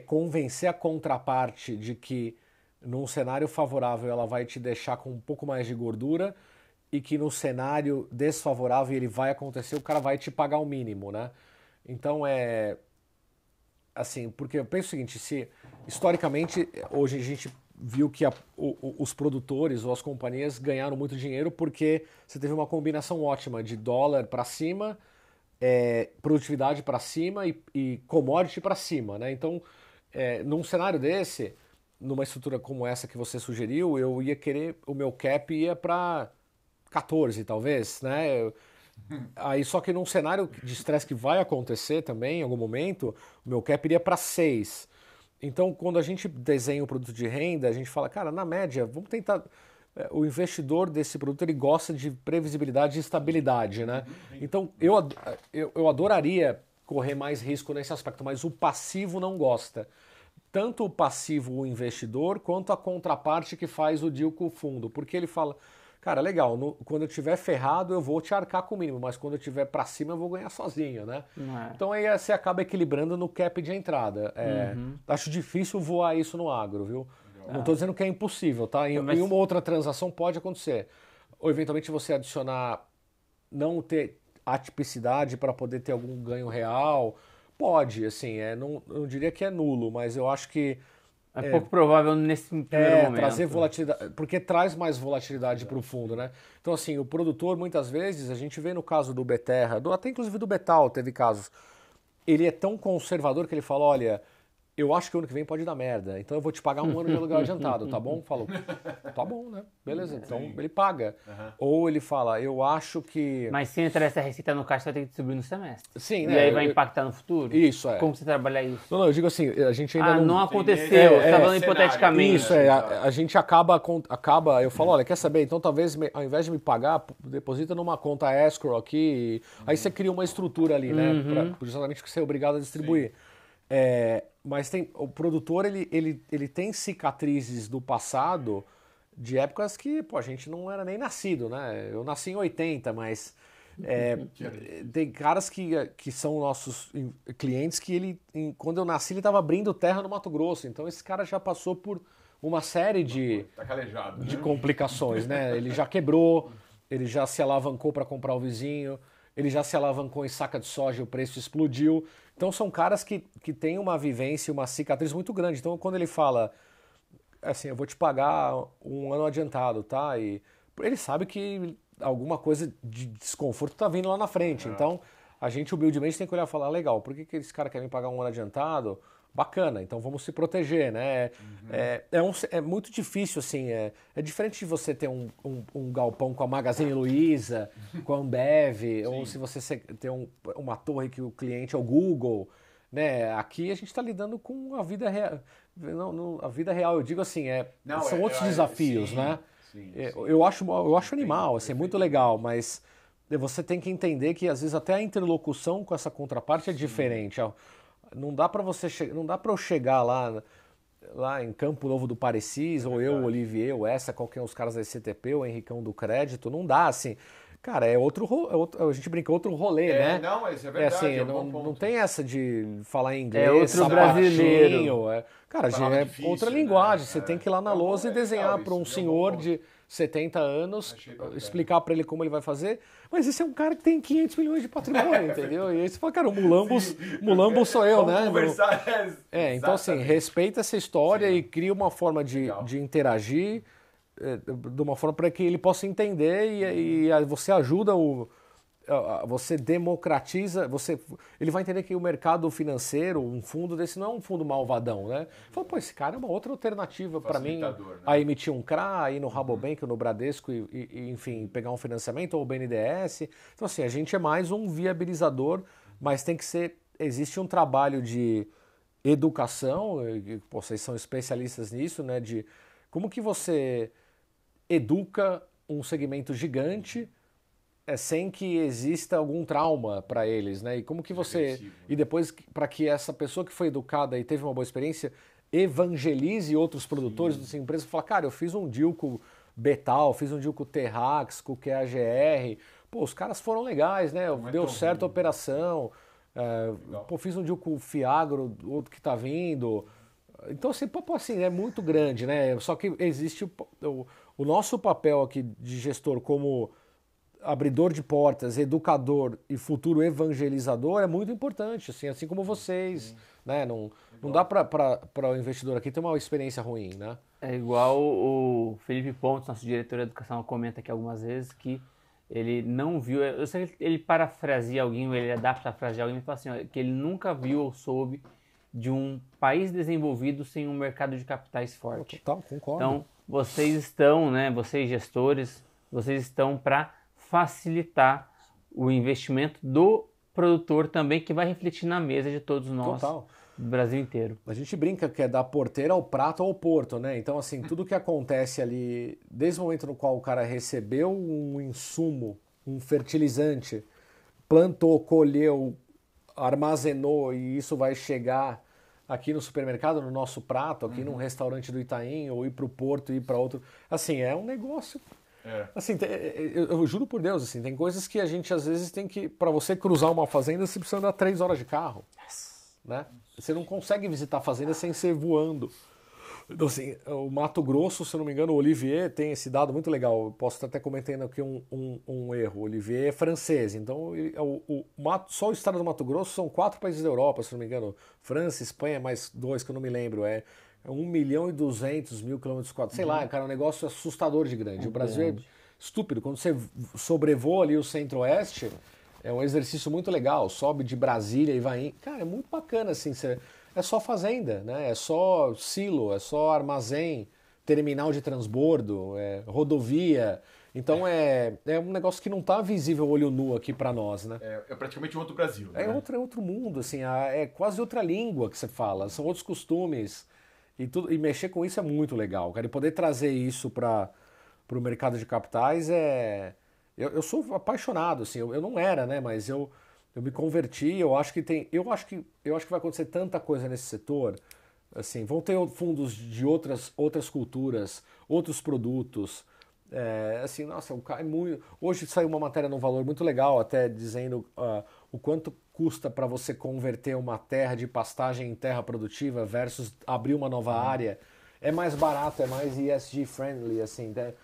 S3: convencer a contraparte de que num cenário favorável ela vai te deixar com um pouco mais de gordura e que no cenário desfavorável ele vai acontecer, o cara vai te pagar o mínimo, né? Então assim, porque eu penso o seguinte, se historicamente hoje a gente viu que os produtores ou as companhias ganharam muito dinheiro porque você teve uma combinação ótima de dólar para cima, produtividade para cima e commodity para cima, né? Então, num cenário desse, numa estrutura como essa que você sugeriu, eu ia querer, o meu cap ia para 14 talvez, né? Aí só que num cenário de estresse que vai acontecer também em algum momento, o meu cap iria para 6. Então, quando a gente desenha o produto de renda, a gente fala, cara, na média, vamos tentar... O investidor desse produto, ele gosta de previsibilidade e estabilidade, né? Então, eu adoraria correr mais risco nesse aspecto, mas o passivo não gosta. Tanto o passivo, o investidor, quanto a contraparte que faz o deal com o fundo. Porque ele fala, cara, legal, quando eu estiver ferrado eu vou te arcar com o mínimo, mas quando eu estiver para cima eu vou ganhar sozinho, né? Então aí você acaba equilibrando no cap de entrada. Acho difícil voar isso no agro, viu? Não estou dizendo que é impossível, tá? Em uma outra transação pode acontecer. Ou eventualmente você adicionar, não ter atipicidade para poder ter algum ganho real. Pode, assim, não diria que é nulo, mas eu acho que...
S1: É pouco provável nesse primeiro momento.
S3: Trazer volatilidade, porque traz mais volatilidade para o fundo, né? Então, assim, o produtor, muitas vezes, a gente vê no caso do Beterra, até inclusive do Betal teve casos, ele é tão conservador que ele fala, olha, eu acho que o ano que vem pode dar merda, então eu vou te pagar um ano de aluguel adiantado, tá bom? Falou, tá bom, né? Beleza, então ele paga. Ou ele fala, eu acho que...
S1: Mas se entrar essa receita no caixa, você vai ter que distribuir no semestre.
S3: Sim,
S1: e
S3: né?
S1: aí vai impactar no futuro?
S3: Isso,
S1: Como você trabalha isso?
S3: Não, eu digo assim, a gente ainda
S1: não aconteceu, você está falando hipoteticamente.
S3: Isso, a gente acaba, eu falo, olha, quer saber, então talvez ao invés de me pagar, deposita numa conta escrow aqui, aí você cria uma estrutura ali, né? Justamente que você é obrigado a distribuir. Mas o produtor, ele tem cicatrizes do passado de épocas que, pô, a gente não era nem nascido, né? Eu nasci em 80, mas tem caras que são nossos clientes que quando eu nasci, ele estava abrindo terra no Mato Grosso. Então esse cara já passou por uma série de complicações, né? Ele já quebrou, ele já se alavancou para comprar o vizinho, ele já se alavancou em saca de soja, o preço explodiu. Então são caras que têm uma vivência, uma cicatriz muito grande. Então quando ele fala, assim, eu vou te pagar um ano adiantado, tá? E ele sabe que alguma coisa de desconforto está vindo lá na frente. Então a gente humildemente tem que olhar e falar, legal, por que esse cara quer me pagar um ano adiantado? Bacana, então vamos se proteger, né? É muito difícil, assim, é diferente de você ter um galpão com a Magazine Luiza, com a Ambev, ou se você ter uma torre que o cliente é o Google, né? Aqui a gente está lidando com a vida real. A vida real, eu digo assim, são outros desafios, né?
S2: Sim.
S3: Eu acho animal, assim, muito legal, mas você tem que entender que às vezes até a interlocução com essa contraparte é diferente. Não dá para eu chegar lá em Campo Novo do Parecis, ou eu, o Olivier, ou qualquer um dos caras da CTP, o Henricão do Crédito, não dá, assim. Cara, a gente brinca, outro rolê, né?
S2: Não, mas é verdade.
S3: Assim,
S2: é um bom ponto.
S3: não tem essa de falar inglês,
S1: É outro brasileiro.
S3: Cara,
S2: Palavra
S3: é
S2: difícil,
S3: outra
S2: né?
S3: linguagem. Você tem que ir lá na
S2: É um
S3: lousa e
S2: bom- é
S3: desenhar
S2: legal
S3: para um
S2: isso, é um bom
S3: senhor
S2: ponto.
S3: de 70 anos,
S2: Achei bacana.
S3: explicar para ele como ele vai fazer. Mas esse é um cara que tem 500 milhões de patrimônio, entendeu? E aí você fala, cara, o Mulambos sou eu,
S2: Vamos
S3: né?
S2: conversar.
S3: Então assim,
S2: Exatamente.
S3: respeita essa história e cria uma forma
S2: Legal.
S3: de interagir de uma forma para que ele possa entender e aí você ajuda você democratiza, ele vai entender que o mercado financeiro, um fundo desse não é um fundo malvadão, né? Fala, pô, esse cara é uma outra alternativa para mim
S2: Facilitador, né?
S3: a emitir um CRA, ir no Rabobank, ou no Bradesco enfim, pegar um financiamento ou o BNDES. Então assim, a gente é mais um viabilizador, mas tem que ser, existe um trabalho de educação, pô, vocês são especialistas nisso, né? De como que você educa um segmento gigante sem que exista algum trauma para eles, né? E como que você
S2: Agressivo, né?
S3: e depois para que essa pessoa que foi educada e teve uma boa experiência evangelize outros produtores dessa empresa e falar, cara, eu fiz um deal com o Betal, fiz um deal com o Terrax, com o QAGR, pô, os caras foram legais, né?
S2: Não é
S3: Deu
S2: tão
S3: certo a
S2: ruim.
S3: operação,
S2: Legal.
S3: pô, fiz um deal com o Fiagro, outro que tá vindo. Então, assim, pô, assim, é muito grande, né? Só que existe o nosso papel aqui de gestor como abridor de portas, educador e futuro evangelizador é muito importante, assim como vocês, né? Não dá para o investidor aqui ter uma experiência ruim, né?
S1: É igual o Felipe Pontes, nosso diretor de educação, comenta aqui algumas vezes que ele não viu, eu sei que ele parafraseia alguém, ou ele adapta a frase de alguém e fala assim, ó, que ele nunca viu ou soube de um país desenvolvido sem um mercado de capitais forte.
S3: Total, concordo.
S1: Então, vocês estão, né, vocês gestores, vocês estão para facilitar o investimento do produtor também, que vai refletir na mesa de todos nós,
S3: Total.
S1: do Brasil inteiro.
S3: A gente brinca que é da porteira ao prato ao porto, né? Então, assim, tudo que acontece ali, desde o momento no qual o cara recebeu um insumo, um fertilizante, plantou, colheu, armazenou e isso vai chegar aqui no supermercado, no nosso prato, aqui num restaurante do Itaim, ou ir para o porto, ir para outro. Assim, é um negócio. Assim, eu juro por Deus, assim, tem coisas que a gente às vezes tem que, para você cruzar uma fazenda, você precisa andar 3 horas de carro, né? Você não consegue visitar a fazenda sem ser voando. Então, assim, o Mato Grosso, se eu não me engano, o Olivier tem esse dado muito legal. Eu posso estar até comentando aqui um erro. O Olivier é francês, então só o estado do Mato Grosso são 4 países da Europa, se não me engano. França, Espanha, mais 2 que eu não me lembro. É 1.200.000 km². Sei lá, cara, é um negócio assustador de grande. O Brasil é estúpido. Quando você sobrevoa ali o centro-oeste, é um exercício muito legal. Sobe de Brasília e vai... Cara, é muito bacana, assim. É só fazenda, né? É só silo, é só armazém, terminal de transbordo, rodovia. Então é um negócio que não está visível olho nu aqui para nós, né?
S2: É praticamente um outro Brasil.
S3: É
S2: né?
S3: outro mundo, assim, é quase outra língua que você fala, são outros costumes. E mexer com isso é muito legal, cara. E poder trazer isso para o mercado de capitais Eu sou apaixonado, assim, eu não era, né? Mas eu me converti, eu acho que vai acontecer tanta coisa nesse setor. Assim, vão ter fundos de outras culturas, outros produtos. Assim, nossa, hoje saiu uma matéria no Valor muito legal, até dizendo o quanto custa para você converter uma terra de pastagem em terra produtiva versus abrir uma nova área. É mais barato, é mais ESG friendly, assim, né?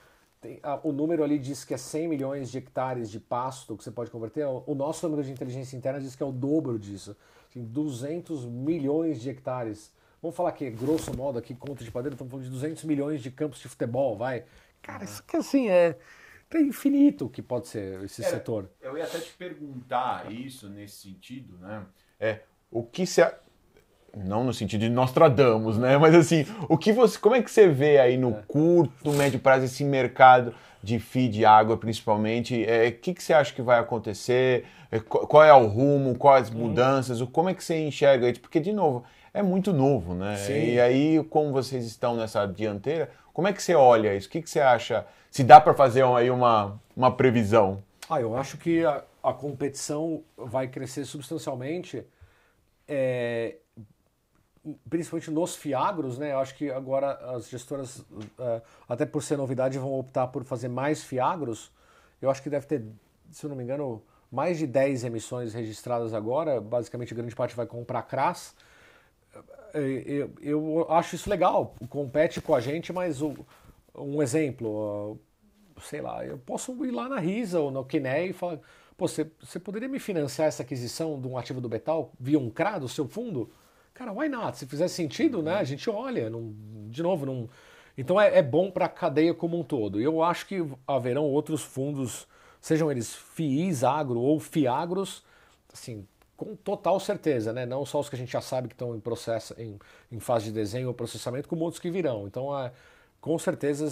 S3: O número ali diz que é 100 milhões de hectares de pasto que você pode converter. O nosso número de inteligência interna diz que é o dobro disso. Assim, 200 milhões de hectares. Vamos falar que, grosso modo, aqui, conta de padeiro, estamos falando de 200 milhões de campos de futebol, vai. Cara, isso que assim é infinito que pode ser esse setor.
S2: Eu ia até te perguntar isso nesse sentido, né? O que você... Não no sentido de Nostradamus, né? Mas assim, como é que você vê aí no curto, médio prazo esse mercado de feed, água principalmente? O que você acha que vai acontecer? Qual é o rumo? Quais as mudanças? Como é que você enxerga isso? Porque, de novo, é muito novo, né?
S3: Sim.
S2: E aí, como vocês estão nessa dianteira, como é que você olha isso? O que você acha? Se dá para fazer aí uma previsão?
S3: Eu acho que a competição vai crescer substancialmente, principalmente nos fiagros, né? Eu acho que agora as gestoras, até por ser novidade, vão optar por fazer mais fiagros. Eu acho que deve ter se eu não me engano, mais de 10 emissões registradas agora, basicamente grande parte vai comprar CRAs. Eu acho isso legal, compete com a gente, mas um exemplo, sei lá, eu posso ir lá na Risa ou no Kinea e falar, pô, você poderia me financiar essa aquisição de um ativo do Betal via um CRA do seu fundo? Cara, why not? Se fizer sentido, né, a gente olha, de novo, não... Então é bom para a cadeia como um todo. Eu acho que haverão outros fundos, sejam eles FIIs, agro ou FIAGROS, assim, com total certeza, né? Não só os que a gente já sabe que estão em processo, em fase de desenho ou processamento, como outros que virão. Então, com certeza,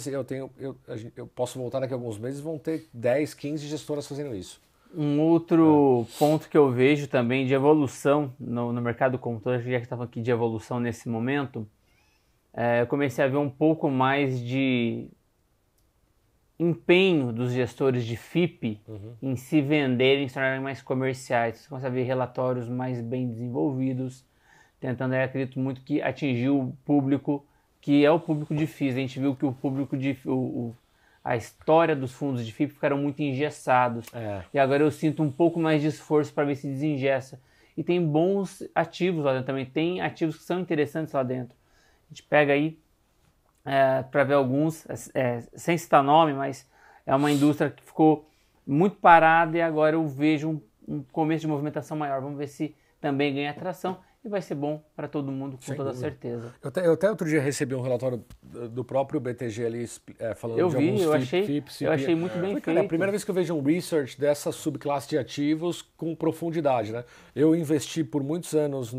S3: eu posso voltar daqui a alguns meses, vão ter 10, 15 gestoras fazendo isso.
S1: Um outro ponto que eu vejo também de evolução no mercado como todo, já que estava aqui de evolução nesse momento, eu comecei a ver um pouco mais de empenho dos gestores de FIP em se venderem, se tornarem mais comerciais. Você começa a ver relatórios mais bem desenvolvidos, tentando, eu acredito muito que atingir o público que é o público de FIIs. A gente viu que o público a história dos fundos de FIP ficaram muito engessados. E agora eu sinto um pouco mais de esforço para ver se desengessa. E tem bons ativos lá dentro também. Tem ativos que são interessantes lá dentro. A gente pega aí para ver alguns, sem citar nome, mas é uma indústria que ficou muito parada e agora eu vejo um começo de movimentação maior. Vamos ver se também ganha atração e vai ser bom para todo mundo, com toda certeza.
S3: Eu até outro dia recebi um relatório do próprio BTG ali falando de alguns FIPs.
S1: Eu achei muito bem feito.
S3: Cara, é a primeira vez que eu vejo um research dessa subclasse de ativos com profundidade, né? Eu investi por muitos anos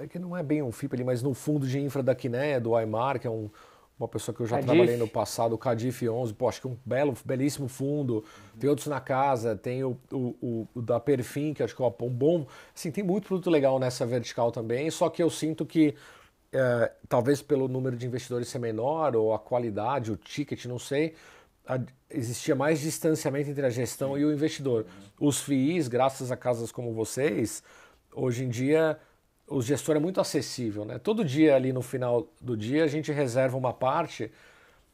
S3: que não é bem um FIP ali, mas no fundo de infra da Kinea, do Aymar, que é uma pessoa que eu já trabalhei no passado, o Cadif 11, pô, acho que é um belíssimo fundo. Tem outros na casa, tem o da Perfin, que acho que é um bom... Assim, tem muito produto legal nessa vertical também, só que eu sinto que, talvez pelo número de investidores ser menor, ou a qualidade, o ticket, não sei, existia mais distanciamento entre a gestão e o investidor. Os FIIs, graças a casas como vocês, hoje em dia... O gestor é muito acessível, né? Todo dia ali no final do dia a gente reserva uma parte,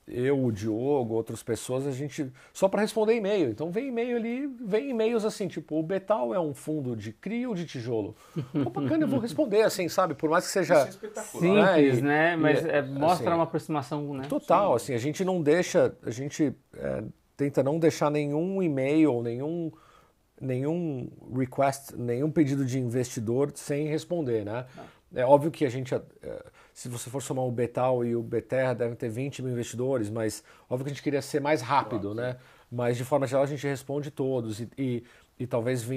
S3: eu, o Diogo, outras pessoas, a gente só para responder e-mail. Então vem e-mail ali, vem e-mails assim, tipo, o Betal é um fundo de CRI ou de tijolo? Pô, bacana, eu vou responder assim, sabe? Por mais que seja
S1: simples, né? Mas mostra assim, uma aproximação, né?
S3: Total, assim, a gente não deixa, a gente tenta não deixar nenhum e-mail, nenhum request, nenhum pedido de investidor sem responder, né? É óbvio que a gente, se você for somar o Betal e o Beterra, devem ter 20 mil investidores, mas óbvio que a gente queria ser mais rápido, né? Mas de forma geral a gente responde todos e talvez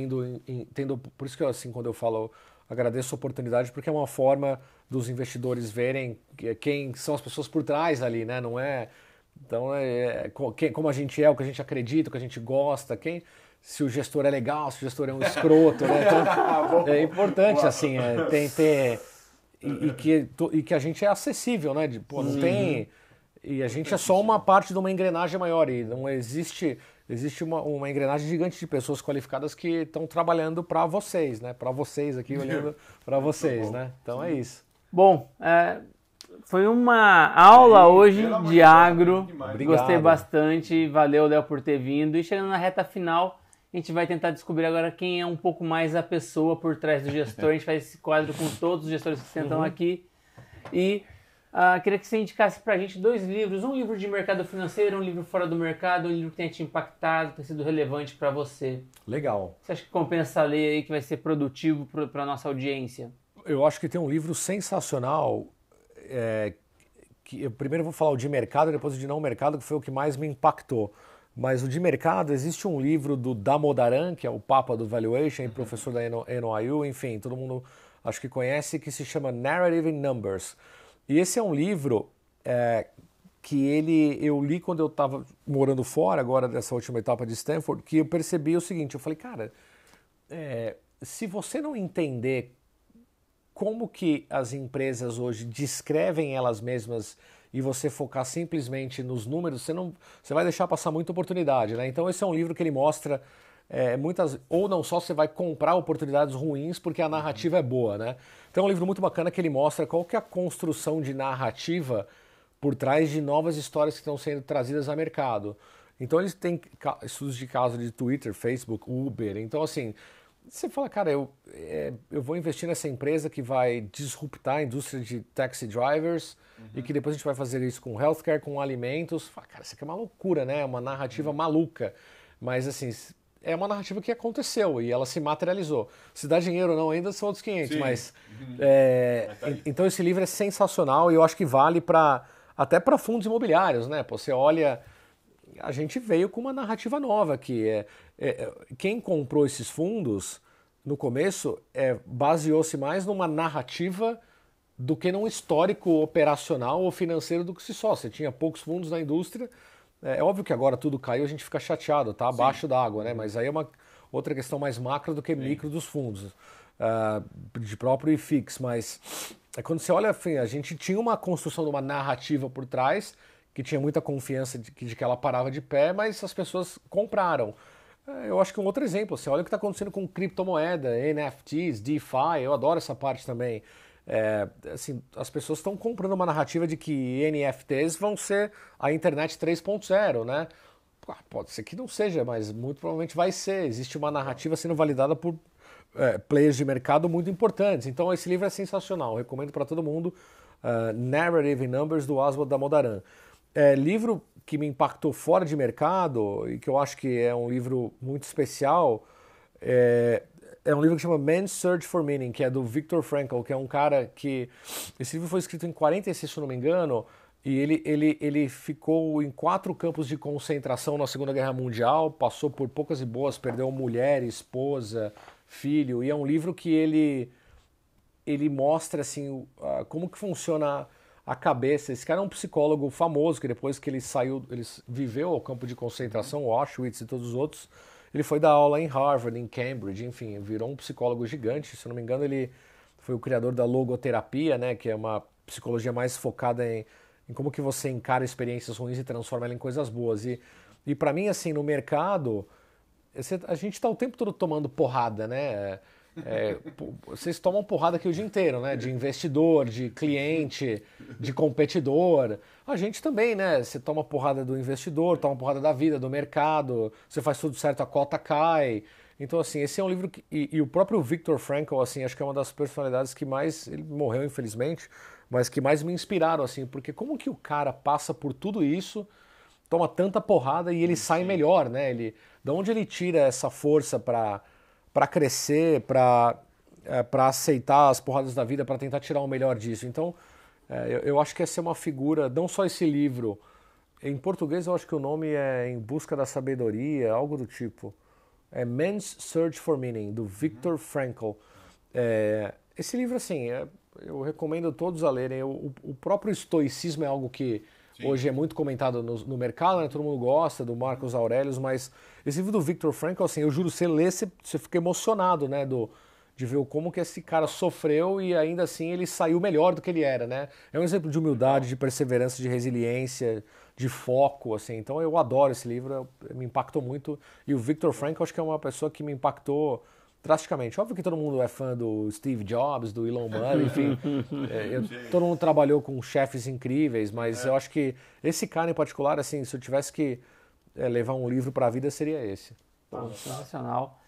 S3: tendo, por isso que assim, quando eu falo, agradeço a oportunidade, porque é uma forma dos investidores verem quem são as pessoas por trás ali, né? Não é... Então, como a gente o que a gente acredita, o que a gente gosta, se o gestor é legal, se o gestor é um escroto, né? Então, é importante, assim, ter e que a gente é acessível, né? Não tem... E a gente é só uma parte de uma engrenagem maior e não existe uma engrenagem gigante de pessoas qualificadas que estão trabalhando para vocês, né? Para vocês aqui, olhando para vocês, né? Então é isso.
S1: Bom, foi uma aula hoje de agro.
S3: Obrigado.
S1: Gostei bastante. Valeu, Léo, por ter vindo. E chegando na reta final, a gente vai tentar descobrir agora quem é um pouco mais a pessoa por trás do gestor. A gente faz esse quadro com todos os gestores que sentam aqui. E queria que você indicasse pra gente 2 livros. Um livro de mercado financeiro, um livro fora do mercado, um livro que tenha te impactado, tenha sido relevante para você.
S3: Legal.
S1: Você acha que compensa ler aí, que vai ser produtivo para nossa audiência?
S3: Eu acho que tem um livro sensacional, que eu primeiro vou falar o de mercado, depois o de não mercado, que foi o que mais me impactou. Mas o de mercado, existe um livro do Damodaran, que é o papa do Valuation, professor da NYU, enfim, todo mundo acho que conhece, que se chama Narrative in Numbers. E esse é um livro que eu li quando eu estava morando fora, agora dessa última etapa de Stanford, que eu percebi o seguinte, eu falei, cara, se você não entender como que as empresas hoje descrevem elas mesmas e você focar simplesmente nos números, você vai deixar passar muita oportunidade, né? Então esse é um livro que ele mostra ou não só você vai comprar oportunidades ruins porque a narrativa é boa, né? Então é um livro muito bacana que ele mostra qual que é a construção de narrativa por trás de novas histórias que estão sendo trazidas ao mercado. Então eles têm estudos de caso de Twitter, Facebook, Uber. Então assim, você fala, cara, eu vou investir nessa empresa que vai disruptar a indústria de taxi drivers e que depois a gente vai fazer isso com healthcare, com alimentos. Fala, cara, isso aqui é uma loucura, né? É uma narrativa maluca. Mas assim, é uma narrativa que aconteceu e ela se materializou. Se dá dinheiro ou não ainda são outros 500,
S2: Sim.
S3: mas... então esse livro é sensacional e eu acho que vale até para fundos imobiliários, né? Pô, você olha... A gente veio com uma narrativa nova, que quem comprou esses fundos, no começo, baseou-se mais numa narrativa do que num histórico operacional ou financeiro do que se só. Você tinha poucos fundos na indústria. É óbvio que agora tudo caiu, a gente fica chateado, tá abaixo da água, né? Mas aí é uma outra questão mais macro do que micro dos fundos, de próprio IFIX. Mas quando você olha, enfim, a gente tinha uma construção de uma narrativa por trás, que tinha muita confiança de que ela parava de pé, mas as pessoas compraram. Eu acho que um outro exemplo, você olha o que está acontecendo com criptomoeda, NFTs, DeFi, eu adoro essa parte também. Assim, as pessoas estão comprando uma narrativa de que NFTs vão ser a internet 3.0, né? Pode ser que não seja, mas muito provavelmente vai ser. Existe uma narrativa sendo validada por players de mercado muito importantes. Então esse livro é sensacional, eu recomendo para todo mundo. Narrative in Numbers, do Oswald Damodaran. Livro que me impactou fora de mercado e que eu acho que é um livro muito especial é um livro que chama Man's Search for Meaning, que é do Viktor Frankl, que é um cara que... Esse livro foi escrito em 46, se não me engano, e ele ficou em 4 campos de concentração na Segunda Guerra Mundial, passou por poucas e boas, perdeu mulher, esposa, filho, e é um livro que ele mostra assim, como que funciona a cabeça. Esse cara é um psicólogo famoso, que depois que ele viveu ao campo de concentração, Auschwitz e todos os outros, ele foi dar aula em Harvard, em Cambridge, enfim, virou um psicólogo gigante. Se não me engano, ele foi o criador da logoterapia, né, que é uma psicologia mais focada em como que você encara experiências ruins e transforma ela em coisas boas. E para mim, assim, no mercado, a gente está o tempo todo tomando porrada, né? Vocês tomam porrada aqui o dia inteiro, né? De investidor, de cliente, de competidor. A gente também, né? Você toma porrada do investidor, toma porrada da vida, do mercado. Você faz tudo certo, a cota cai. Então, assim, esse é um livro que... E o próprio Viktor Frankl, assim, acho que é uma das personalidades que mais... Ele morreu, infelizmente, mas que mais me inspiraram, assim. Porque como que o cara passa por tudo isso, toma tanta porrada e ele sai melhor, né? Da onde ele tira essa força para crescer, para aceitar as porradas da vida, para tentar tirar o melhor disso. Então, eu acho que essa é uma figura, não só esse livro, em português eu acho que o nome é Em Busca da Sabedoria, algo do tipo. É Man's Search for Meaning, do Viktor Frankl. Esse livro, assim, eu recomendo todos a lerem. O próprio estoicismo é algo que hoje é muito comentado no mercado, né? Todo mundo gosta, do Marcos Aurelius, mas esse livro do Viktor Frankl, assim, eu juro, você lê, você fica emocionado, né, de ver como que esse cara sofreu e ainda assim ele saiu melhor do que ele era, né? É um exemplo de humildade, de perseverança, de resiliência, de foco, assim. Então eu adoro esse livro, me impactou muito. E o Viktor Frankl, acho que é uma pessoa que me impactou drasticamente. Óbvio que todo mundo é fã do Steve Jobs, do Elon Musk, enfim. Todo mundo trabalhou com chefes incríveis, mas eu acho que esse cara em particular, assim, se eu tivesse que levar um livro para a vida, seria esse.
S1: Sensacional.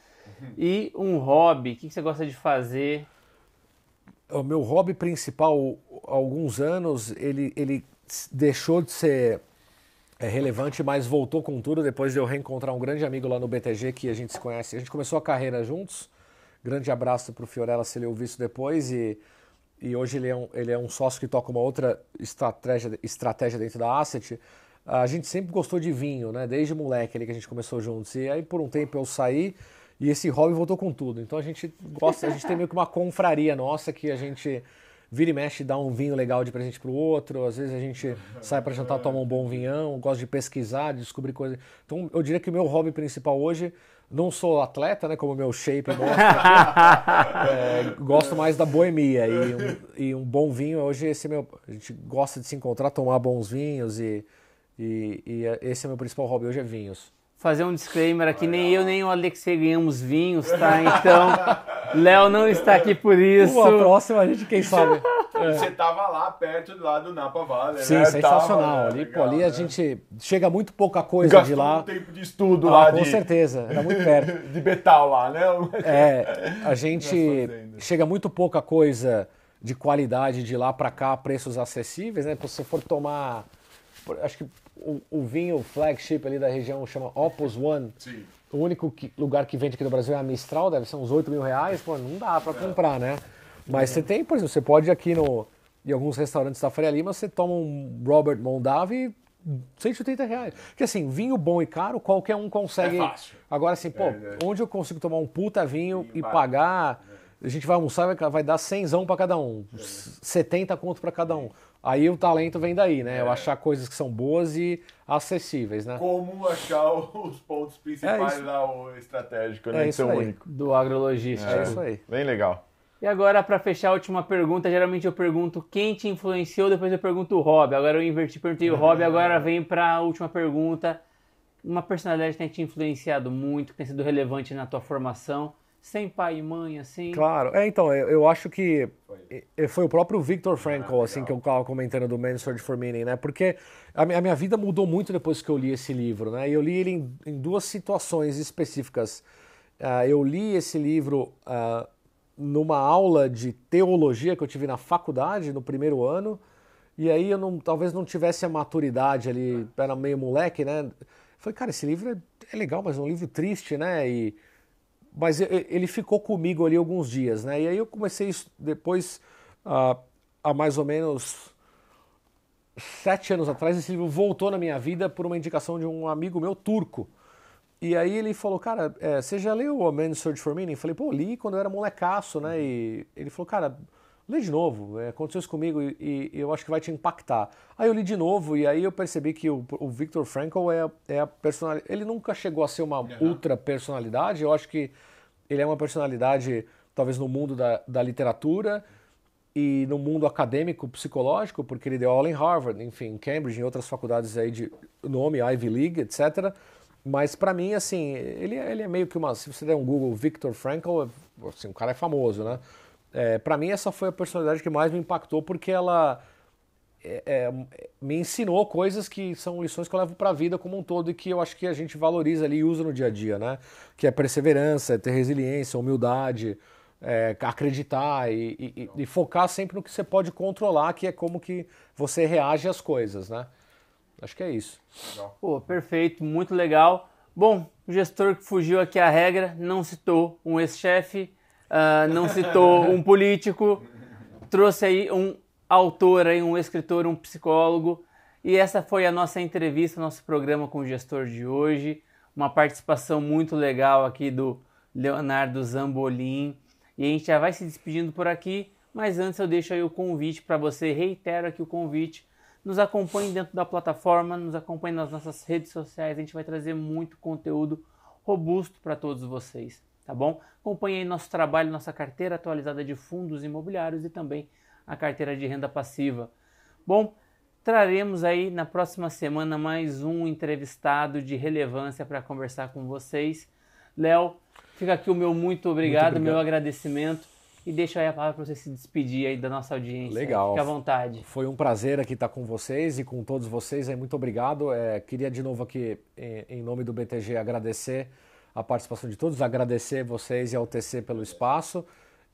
S1: E um hobby, o que você gosta de fazer?
S3: O meu hobby principal, há alguns anos, ele deixou de ser relevante, mas voltou com tudo depois de eu reencontrar um grande amigo lá no BTG, que a gente se conhece. A gente começou a carreira juntos. Grande abraço para o Fiorella, se ele ouvir isso depois. E hoje ele é um sócio que toca uma outra estratégia dentro da Asset. A gente sempre gostou de vinho, né? Desde moleque ali que a gente começou juntos. E aí por um tempo eu saí e esse hobby voltou com tudo. Então a gente tem meio que uma confraria nossa que a gente vira e mexe, dá um vinho legal de presente pro outro. Às vezes a gente sai para jantar, toma um bom vinhão, gosta de pesquisar, de descobrir coisas. Então eu diria que o meu hobby principal hoje, não sou atleta, né, como o meu shape mostra, gosto mais da boemia e um bom vinho. Hoje a gente gosta de se encontrar, tomar bons vinhos e esse é o meu principal hobby, hoje é vinhos.
S1: Fazer um disclaimer aqui, nem eu nem o Alexei ganhamos vinhos, tá? Então, Léo não está aqui por isso.
S3: A próxima a gente, quem sabe.
S2: Você tava lá perto lá do Napa Valley,
S3: Sim,
S2: né?
S3: sensacional.
S2: Tava,
S3: ali, ali a gente chega muito pouca coisa
S2: gastou
S3: de lá.
S2: um tempo de estudo lá.
S3: Com certeza, era muito perto.
S2: De Betal lá, né?
S3: A gente chega muito pouca coisa de qualidade de lá para cá, preços acessíveis, né? Se você for tomar, acho que o vinho flagship ali da região chama Opus One.
S2: Sim.
S3: O único lugar que vende aqui no Brasil é a Mistral, deve ser uns 8 mil reais, pô, não dá para comprar, né? Mas você tem, por exemplo, você pode ir aqui em alguns restaurantes da Faria Lima, você toma um Robert Mondavi, 180 reais. Porque assim, vinho bom e caro, qualquer um consegue.
S2: É fácil.
S3: Agora assim, onde eu consigo tomar um puta vinho e pagar, a gente vai almoçar, vai dar 100zão para cada um, 70 conto para cada um. Aí o talento vem daí, né? Eu achar coisas que são boas e acessíveis, né?
S2: Como achar os pontos principais lá, o estratégico, né?
S3: Isso aí.
S2: Único.
S1: Do agrologístico.
S3: É isso aí.
S2: Bem legal.
S1: E agora, para fechar a última pergunta, geralmente eu pergunto quem te influenciou, depois eu pergunto o hobby. Agora eu inverti, perguntei o hobby, agora vem para a última pergunta. Uma personalidade que tem te influenciado muito, que tem sido relevante na tua formação, sem pai e mãe, assim?
S3: Claro. Então, eu acho que foi o próprio Viktor Frankl, assim, que eu estava comentando do Man's Search for Meaning, né? Porque a minha vida mudou muito depois que eu li esse livro, né? E eu li ele em duas situações específicas. Eu li esse livro numa aula de teologia que eu tive na faculdade, no primeiro ano, e aí eu talvez não tivesse a maturidade ali, era meio moleque, né? Falei, cara, esse livro é legal, mas é um livro triste, né? Mas ele ficou comigo ali alguns dias, né? E aí eu comecei depois, há mais ou menos 7 anos atrás, esse livro voltou na minha vida por uma indicação de um amigo meu turco. E aí ele falou, cara, você já leu A Man's Search for Meaning? Eu falei, pô, li quando eu era molecaço, né? E ele falou, cara, lê de novo, aconteceu isso comigo e eu acho que vai te impactar. Aí eu li de novo e aí eu percebi que o Viktor Frankl é a personalidade. Ele nunca chegou a ser uma ultra personalidade, eu acho que ele é uma personalidade talvez no mundo da literatura e no mundo acadêmico, psicológico, porque ele deu aula em Harvard, enfim, em Cambridge, em outras faculdades aí de nome, Ivy League, etc. Mas para mim, assim, ele é meio que se você der um Google Viktor Frankl, assim, o cara é famoso, né? Para mim essa foi a personalidade que mais me impactou porque ela me ensinou coisas que são lições que eu levo para a vida como um todo e que eu acho que a gente valoriza ali e usa no dia a dia, né? Que é perseverança, ter resiliência, humildade, acreditar e focar sempre no que você pode controlar, que é como que você reage às coisas, né? Acho que é isso.
S1: Pô, perfeito, muito legal. Bom, o gestor que fugiu aqui à regra, não citou um ex-chefe, não citou um político, trouxe aí um autor, aí, um escritor, um psicólogo. E essa foi a nossa entrevista, nosso programa com o gestor de hoje. Uma participação muito legal aqui do Leonardo Zambolin. E a gente já vai se despedindo por aqui, mas antes eu deixo aí o convite para você, reitero aqui o convite. Nos acompanhe dentro da plataforma, nos acompanhe nas nossas redes sociais, a gente vai trazer muito conteúdo robusto para todos vocês, tá bom? Acompanhe aí nosso trabalho, nossa carteira atualizada de fundos imobiliários e também a carteira de renda passiva. Bom, traremos aí na próxima semana mais um entrevistado de relevância para conversar com vocês. Léo, fica aqui o meu muito obrigado, meu agradecimento. E deixa aí a palavra para você se despedir aí da nossa audiência.
S3: Legal.
S1: Fique à vontade.
S3: Foi um prazer aqui estar com vocês e com todos vocês. Muito obrigado. Queria de novo aqui, em nome do BTG, agradecer a participação de todos, agradecer vocês e ao TC pelo espaço.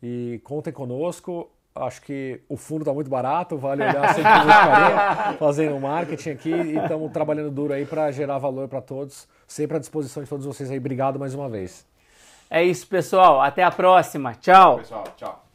S3: E contem conosco. Acho que o fundo está muito barato, vale olhar sempre muito carinho, fazendo marketing aqui e estamos trabalhando duro aí para gerar valor para todos. Sempre à disposição de todos vocês aí. Obrigado mais uma vez.
S1: É isso, pessoal. Até a próxima. Tchau.
S2: Pessoal, tchau.